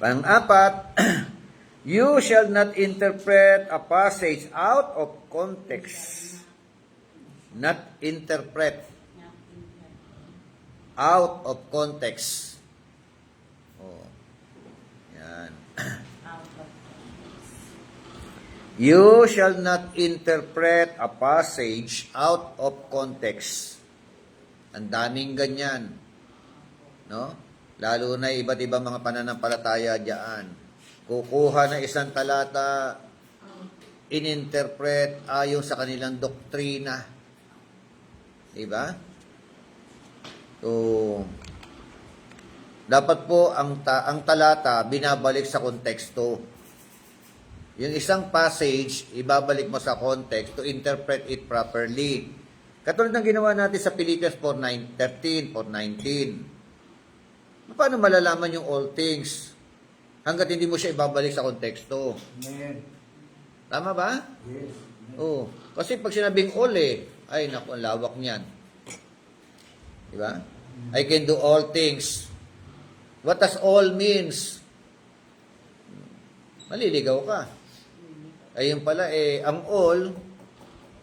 Pang-apat, you shall not interpret a passage out of context. Not interpret out of context. Oh. Yan. You shall not interpret a passage out of context. Ang daming ganyan. No? Lalo na iba't ibang mga pananampalataya diyan. Kukuha na isang talata, ininterpret ayon sa kanilang doktrina. Diba? So, dapat po ang talata binabalik sa konteksto. Yung isang passage, ibabalik mo sa context to interpret it properly. Katulad ng ginawa natin sa Philippians 4:13, 4:19. Paano malalaman yung all things hanggat hindi mo siya ibabalik sa konteksto? Amen. Tama ba? Yes. Oo. Kasi pag sinabing all ay naku, ang lawak niyan. Diba? I can do all things. What does all means? Maliligaw ka. Ayun pala, ang all,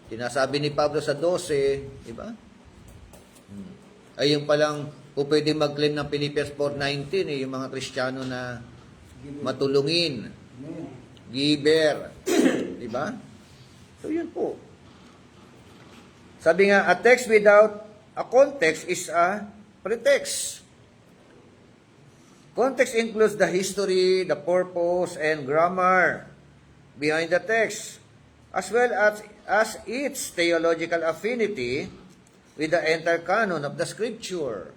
sinasabi ni Pablo sa 12, di ba? Ayun palang, kung pwede mag-claim ng Philippians 4:19, yung mga Kristiyano na matulungin, Amen. giver, di ba? So, yun po. Sabi nga, a text without a context is a pretext. Context includes the history, the purpose, and grammar behind the text, as well as its theological affinity with the entire canon of the Scripture.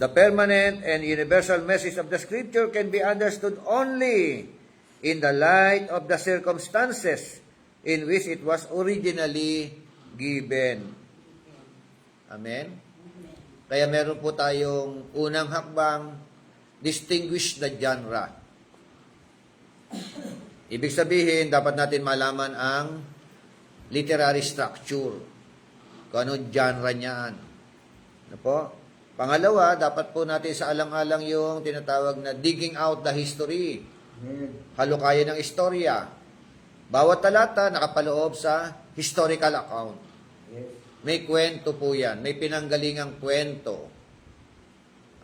The permanent and universal message of the Scripture can be understood only in the light of the circumstances in which it was originally given. Amen? Kaya meron po tayong unang hakbang, distinguish the genre. Ibig sabihin, dapat natin malaman ang literary structure. Kung anong genre niyan. Ano po? Pangalawa, dapat po natin sa alang-alang yung tinatawag na digging out the history. Amen. Halukayan ng istorya. Bawat talata nakapaloob sa historical account. Yes. May kwento po yan. May pinanggalingang kwento.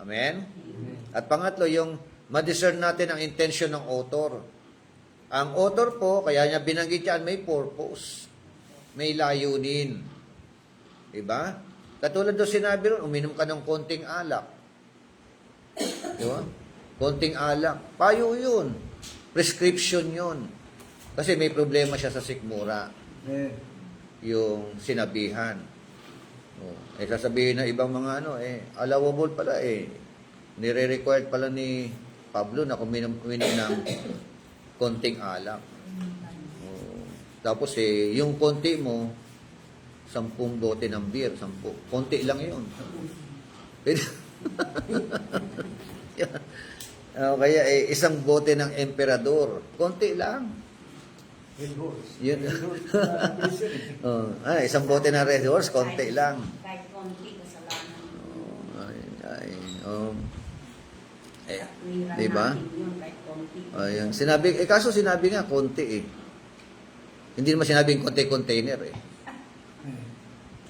Amen? At pangatlo, yung ma-discern natin ang intention ng author. Ang author po, kaya niya binanggit yan, may purpose. May layunin. Diba? Katulad doon sinabi ron, uminom ka ng konting alak. Diba? Konting alak. Payo yun. Prescription yun. Kasi may problema siya sa sikmura. Amen. Yung sinabihan. Sasabihin na ibang mga allowable pala nire-required pala ni Pablo na uminom ng konting alak. Tapos yung konti mo, 10 bote ng beer, 10. Konti lang yun. Kaya isang bote ng emperador, konti lang. Red horse. Yun. Red horse. Isang bote ng Red Horse, konti lang. Kahit konti, kasalanan. Eh, Katwiran di ba? natin yun, kahit konti. Ayun. Kaso sinabi nga, konti eh. Hindi naman sinabing konti-container eh.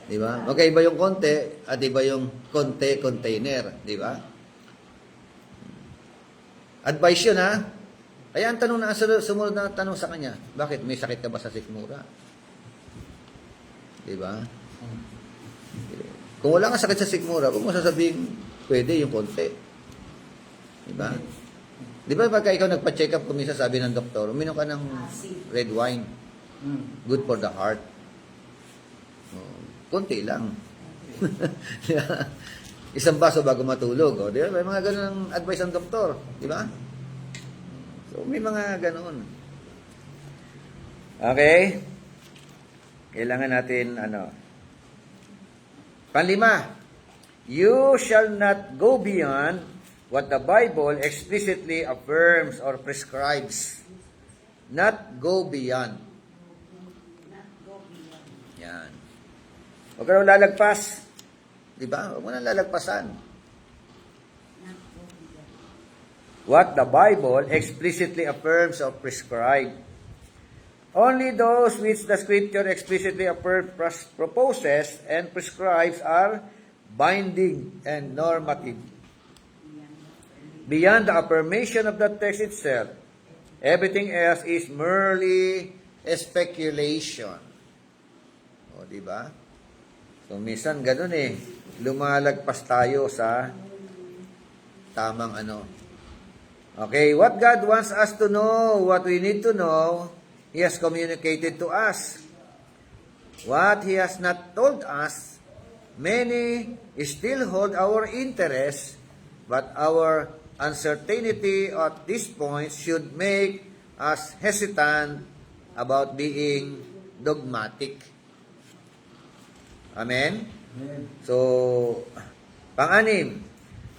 Di ba? Magkaiba yung konti at iba yung konti-container. Di ba? Advice yun ha. Kaya ang tanong na, sumunod na tanong sa kanya, bakit? May sakit ka ba sa sikmura? Di ba? Kung wala kang sakit sa sikmura, kung mo sasabihin, pwede yung konti. Di ba? Di ba pagka ikaw nagpa-check up, kumisa sabi ng doktor, uminom ka ng red wine. Good for the heart. Oh, konti lang. Isang baso bago matulog. Oh, di ba? May mga ganun ang advice ng doktor. Di ba? So, may mga ganun. Okay? Kailangan natin, Panlima, you shall not go beyond what the Bible explicitly affirms or prescribes. Not go beyond. Yan. Huwag ka na lalagpas. Diba? Huwag mo na lalagpasan. What the Bible explicitly affirms or prescribes. Only those which the Scripture explicitly proposes and prescribes are binding and normative. Beyond the affirmation of the text itself, everything else is merely speculation. O, di ba? So, minsan ganun eh. Lumalagpas tayo sa tamang Okay, what God wants us to know, what we need to know, He has communicated to us. What He has not told us, many still hold our interest, but our uncertainty at this point should make us hesitant about being dogmatic. Amen? So, pang-anim,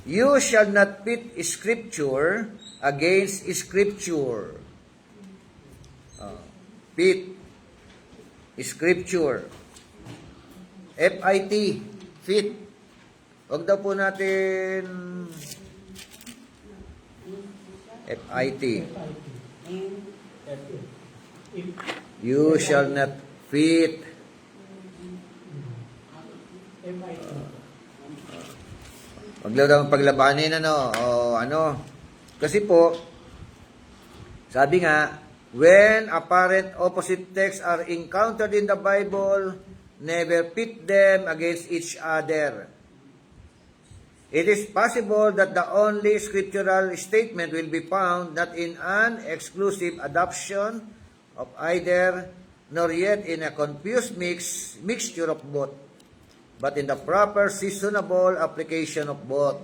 you shall not pit Scripture against Scripture. Pit Scripture. FIT, fit. Huwag daw po natin FIT. You shall not fit. Huwag daw paglabanin, Kasi po, sabi nga, when apparent opposite texts are encountered in the Bible, never pit them against each other. It is possible that the only scriptural statement will be found not in an exclusive adoption of either, nor yet in a confused mixture of both, but in the proper seasonable application of both.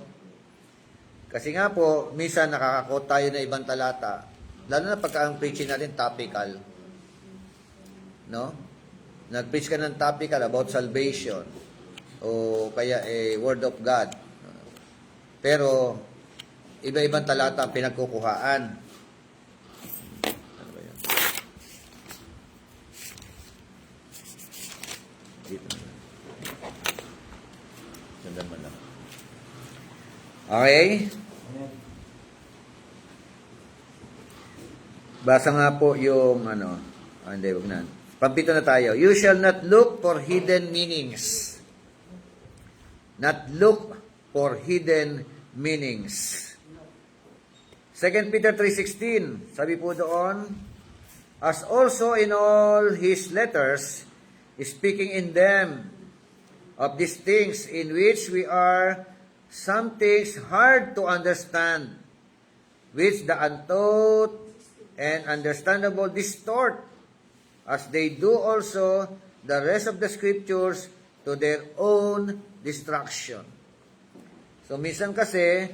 Kasi nga po, minsan nakakakot tayo na ibang talata, lalo na pagka ang preaching natin topical. No? Nag-preach ka ng topical about salvation o kaya word of God. Pero iba-ibang talata ang pinagkukuhaan. Ano ba yan? Dito na. Sandan mo lang. Okay? Basa nga po yung hindi, wag na. Pampito na tayo. You shall not look for hidden meanings. Not look for hidden meanings. 2 Peter 3:16, sabi po doon, as also in all his letters, speaking in them of these things in which we are some things hard to understand, which the untaught and understandable distort, as they do also the rest of the scriptures to their own destruction. So, minsan kasi,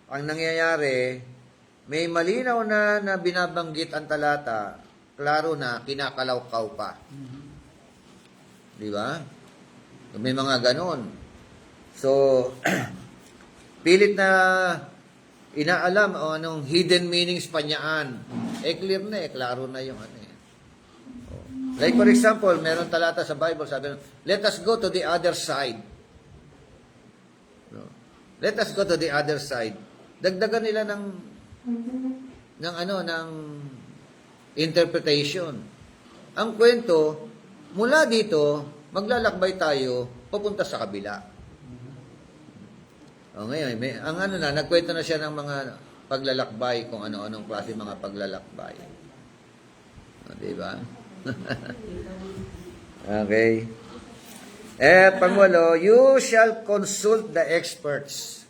ang nangyayari, may malinaw na binabanggit ang talata, klaro na, kinakalaw-kaw pa. Di ba? So, may mga ganon. So, pilit na inaalam o anong hidden meanings pa niyaan. Clear na klaro na yung Like for example, meron talata sa Bible, sabi, let us go to the other side. Let us go to the other side. Dagdagan nila ng interpretation. Ang kwento, mula dito, maglalakbay tayo papunta sa kabila. O ngayon, nagkwento na siya ng mga paglalakbay, kung ano-anong klase mga paglalakbay. O, diba? Okay. Pangwalo, you shall consult the experts.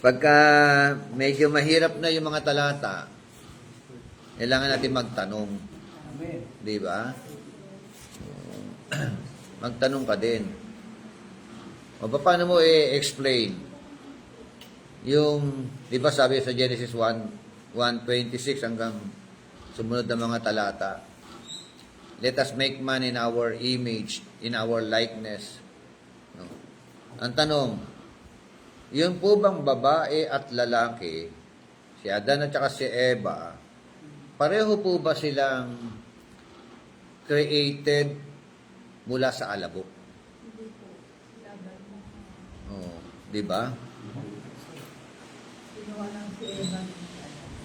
Pagka medyo mahirap na yung mga talata, kailangan natin magtanong. Amen. Di ba? Magtanong ka din. O paano mo i-explain? Yung, di ba sabi sa Genesis 1:26 hanggang sumunod na mga talata, let us make man in our image, in our likeness. No? Ang tanong, yun po bang babae at lalaki, si Adan at saka si Eva, pareho po ba silang created mula sa alabok? Oh, di ba? Ginawa lang si Eva.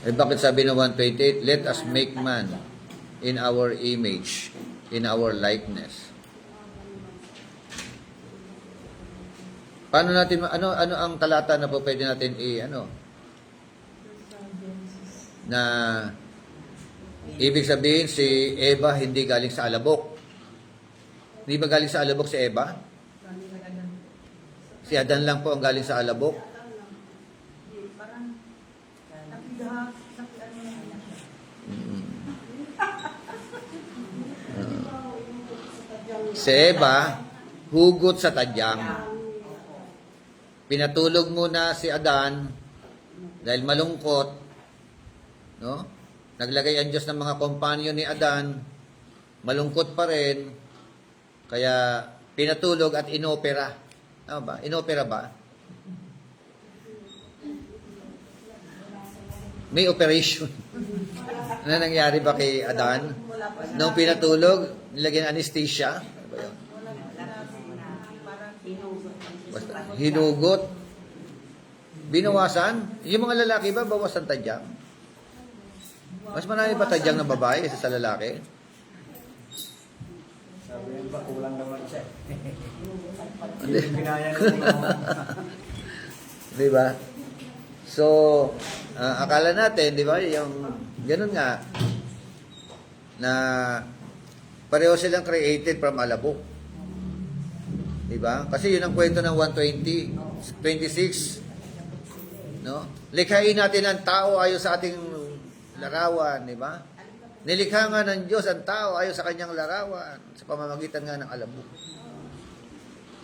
Bakit sabi ng 1:28, let us make man in our image, in our likeness. Paano natin, ano ang talata na po pwede natin na ibig sabihin si Eva hindi galing sa alabok. Hindi ba galing sa alabok si Eva? Si Adan lang po ang galing sa alabok. Parang nakidahan Si Eva, hugot sa tadyang. Pinatulog muna si Adan dahil malungkot, no? Naglagay ang Diyos ng mga kompanyon ni Adan, malungkot pa rin, kaya pinatulog at inopera. Ano ba? Inopera ba? May operation. Ano nangyari ba kay Adan? Nung pinatulog, nilagyan ng anesthesia. Ano ba yun? Basta, hinugot. Binawasan. Yung mga lalaki ba, bawasan tadyang? Mas marami ba tadyang ng babae kaysa sa lalaki? Sabi niya ba, kulang naman siya. Hindi. Pinaya ng Di ba? So, akala natin, di ba, yung ganun nga, na pareho silang created from alabok. Di ba? Kasi yun ang kwento ng 1:26. No? Likhain natin ang tao ayon sa ating larawan, di ba? Nilikha nga ng Diyos ang tao ayon sa kanyang larawan sa pamamagitan nga ng alabok.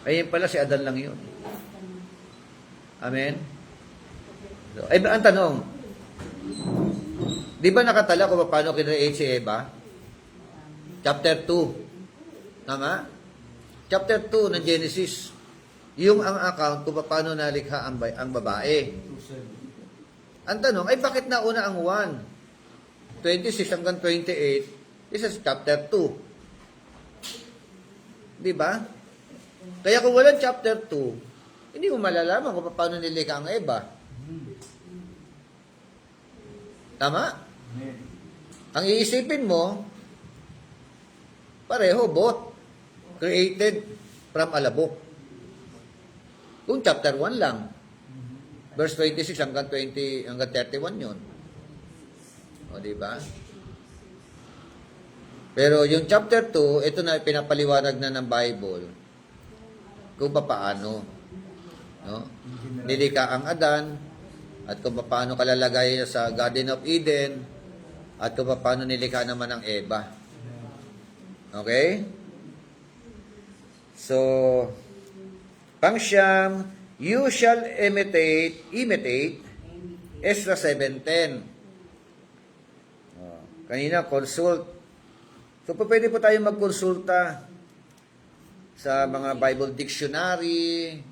Ayun pala si Adan lang yun. Amen? So, ang tanong, di ba nakatala kung paano kinreate si Eva? Chapter 2. Tama? Chapter 2 ng Genesis. Yung ang account kung paano nalikha ang babae. Ang tanong, ay bakit nauna ang 1:26 hanggang 28? Isa sa chapter 2. Di ba? Kaya kung walang chapter 2, hindi mo malalaman kung paano nilikha ang Eva. Tama? Ang iisipin mo, pareho, both created from alabok. Kung chapter 1 lang, verse 26 hanggang 31 yun. O, di ba? Pero yung chapter 2, ito na pinapaliwanag na ng Bible kung paano. No? Nilikha ang Adan, at kung paano kalalagay sa Garden of Eden, at kung paano nilikha naman ang Eva. Okay? So, pangsyam, you shall imitate Ezra 7:10. Kanina, consult. So, pwede po tayo magkonsulta sa mga Bible dictionary,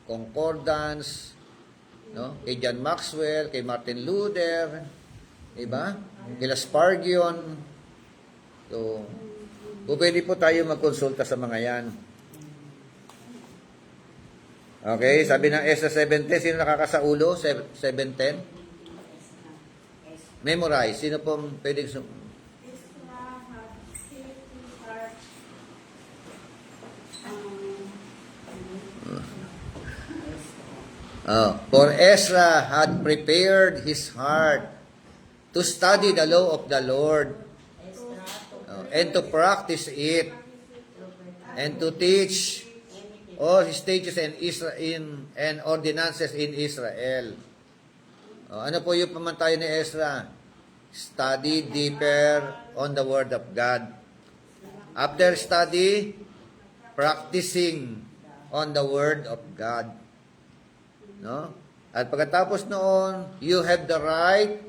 concordance, no? Kay John Maxwell, kay Martin Luther, diba? Kay Spurgeon. So, Pwede po tayo magkonsulta sa mga yan. Okay, sabi ng ESA 710, sino nakakasaulo? 710? Memorize. Sino pong pwedeng Extra, safety, heart, For Ezra had prepared his heart to study the law of the Lord and to practice it and to teach all his statutes and ordinances in Israel. Ano po yung pamantayan ni Ezra? Study deeper on the Word of God. After study, practicing on the Word of God. No? At pagkatapos noon, you have the right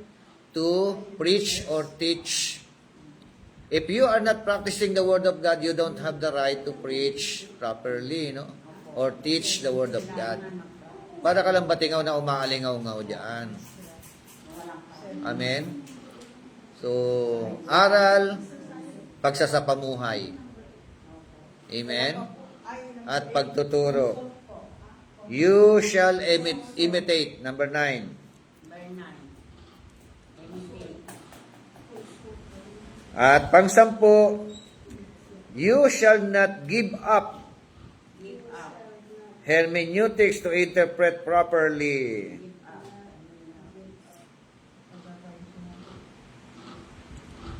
to preach or teach. If you are not practicing the Word of God, you don't have the right to preach properly, no? Or teach the Word of God. Para ka lang batingaw na umaalingaw-ngaw dyan. Amen? So, aral, pagsasapamuhay. Amen? At pagtuturo. You shall imitate. Number 9. At pangsampo, you shall not give up hermeneutics to interpret properly.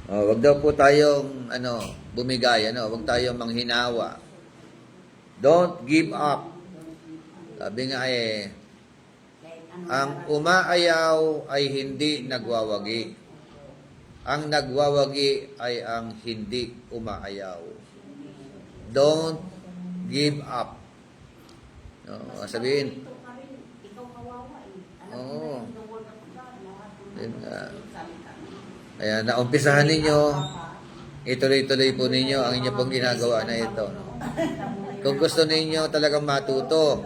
Wag daw po tayong bumigay, wag tayong manghinawa. Don't give up. Sabi nga ang umaayaw ay hindi nagwawagi. Ang nagwawagi ay ang hindi umaayaw. Don't give up. Sabihin. Oo. Yun nga. Kaya naumpisahan ninyo, ituloy-tuloy po ninyo ang inyo pong ginagawa na ito. Kung gusto ninyo talagang matuto,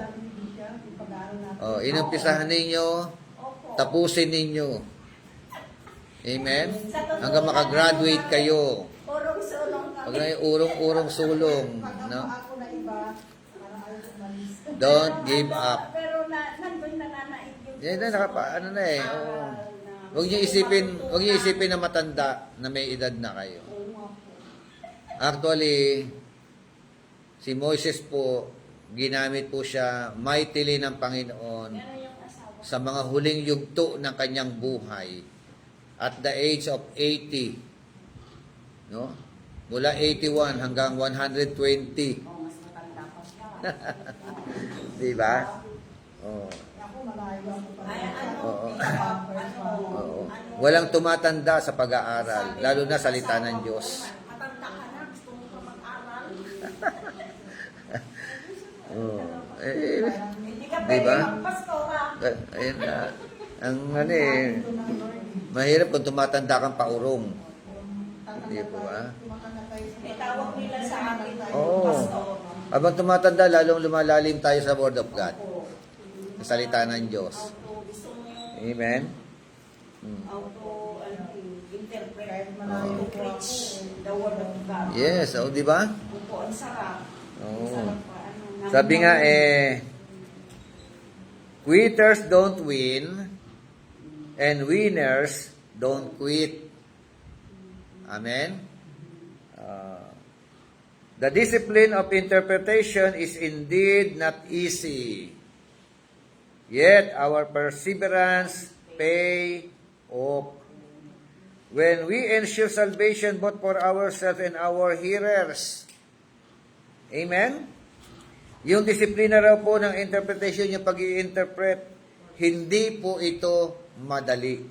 inumpisahan ninyo, tapusin ninyo. Amen? Hanggang makagraduate kayo. Urong sulong kami. Huwag na yung urong-urong sulong. No? Ako na iba, para ayaw umalis. Don't give up. Pero nandun nananaig yung... Yan na, Huwag niyo isipin na matanda na may edad na kayo. Actually, si Moises po, ginamit po siya mightily ng Panginoon sa mga huling yugto ng kanyang buhay at the age of 80. No? Mula 81 hanggang 120. Di ba? Oh. Ako, malayo ako pa. Oo. Oo. Walang tumatanda sa pag-aaral, lalo na salita ng Diyos. Matanda ka na, gusto mo pa mag-aral. Oo. Hindi ka Di ba? pwede magpastora. Ayun na. Ang mahirap kung tumatanda kang paurong. Hindi po ba? May tawag nila sa akin, Oo. pastor. Habang tumatanda, lalong lumalalim tayo sa Word of God. Sa salita ng Diyos. Gusto mo yung Amen? interpret, preach the word of God. Yes, di ba? Opo, ang sarap. Oo. Sarap pa, Sabi nga quitters don't win and winners don't quit. Amen? The discipline of interpretation is indeed not easy. Yet our perseverance pay off. When we ensure salvation both for ourselves and our hearers. Amen? Yung disiplina raw po ng interpretation, yung pag-i-interpret, hindi po ito madali.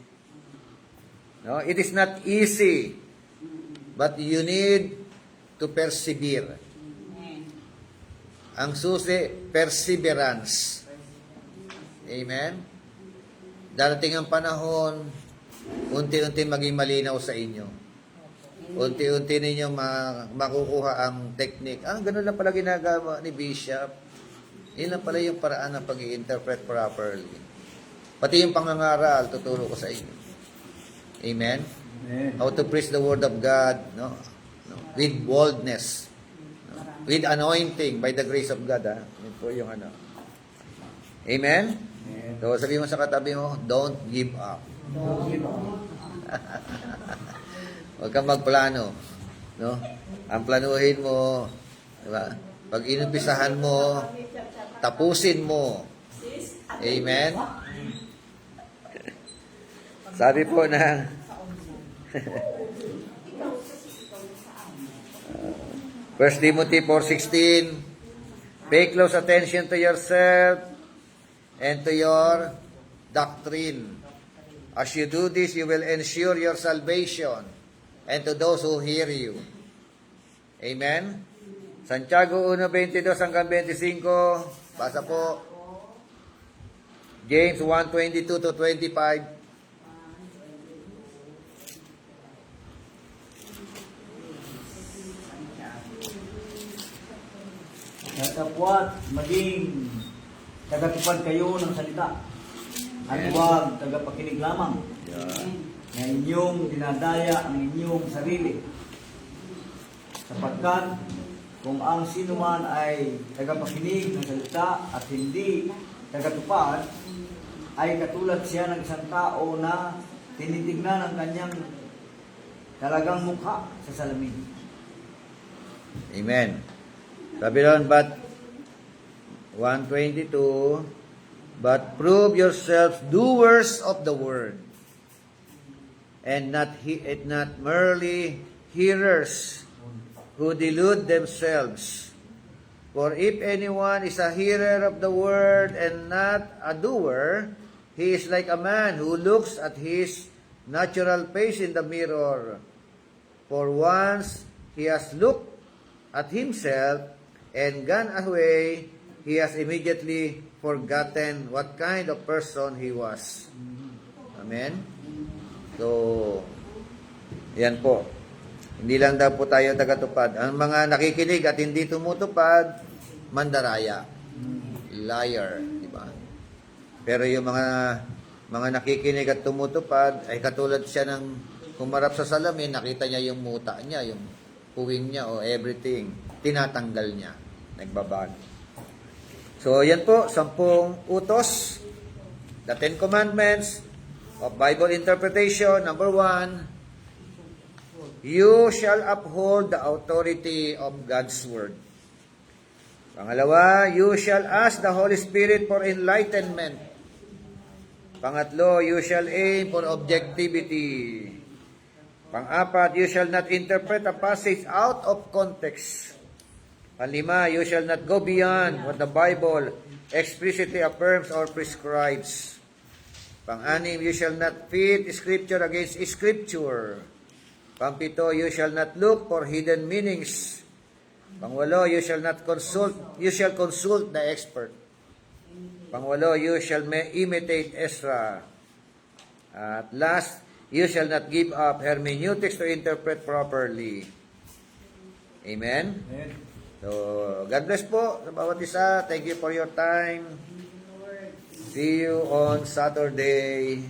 No? It is not easy, but you need to persevere. Ang susi, perseverance. Amen? Darating ang panahon, unti-unti maging malinaw sa inyo. Unti-unti ninyo makukuha ang technique. Ganun lang pala ginagawa ni Bishop. Yun lang pala yung paraan ng pag-i-interpret properly. Pati yung pangangaral, tuturo ko sa inyo. Amen? Amen. How to preach the Word of God. No? No? With boldness. No? With anointing by the grace of God. Yun po yung ano. Amen? Amen. So, sabi mo sa katabi mo, don't give up. Huwag kang magplano. No? Ang planuhin mo, diba? Pag inumpisahan mo, tapusin mo. Amen? Sabi po na, 1 Timothy 4:16, pay close attention to yourself and to your doctrine. As you do this, you will ensure your salvation and to those who hear you. Amen? Santiago 1:22 hanggang 25, basa po. James 1:22 to 25. Natapwat maging tagatupad kayo ng salita. At huwag tagapakinig lamang na inyong dinadaya ang inyong sarili. Sapagkat kung ang sino man ay tagapakinig ng salita at hindi tagatupad, ay katulad siya ng isang tao na tinitignan ang kanyang talagang mukha sa salamin. Amen. Sabi doon, but 1:22, but prove yourselves doers of the word, and not merely hearers who delude themselves. For if anyone is a hearer of the word and not a doer, he is like a man who looks at his natural face in the mirror. For once he has looked at himself and gone away, he has immediately forgotten what kind of person he was. Amen? So, yan po. Hindi lang daw po tayo tagatupad. Ang mga nakikinig at hindi tumutupad, mandaraya. Liar. Diba? Pero yung mga nakikinig at tumutupad, ay katulad siya ng kumarap sa salamin, nakita niya yung muta niya, yung puwing niya o everything. Tinatanggal niya. Nagbabago. So, yan po, 10 utos. The 10 Commandments of Bible interpretation. Number 1, you shall uphold the authority of God's Word. Pangalawa, you shall ask the Holy Spirit for enlightenment. Pangatlo, you shall aim for objectivity. Pang-apat, you shall not interpret a passage out of context. Panglima, you shall not go beyond what the Bible explicitly affirms or prescribes. Pang-anim, you shall not pit Scripture against Scripture. Pang-pito, you shall not look for hidden meanings. Pang-walo, you shall consult the expert. Pang-walo, you shall imitate Ezra. At last, you shall not give up hermeneutics to interpret properly. Amen? Amen. So, God bless po sa bawat isa. Thank you for your time. See you on Saturday.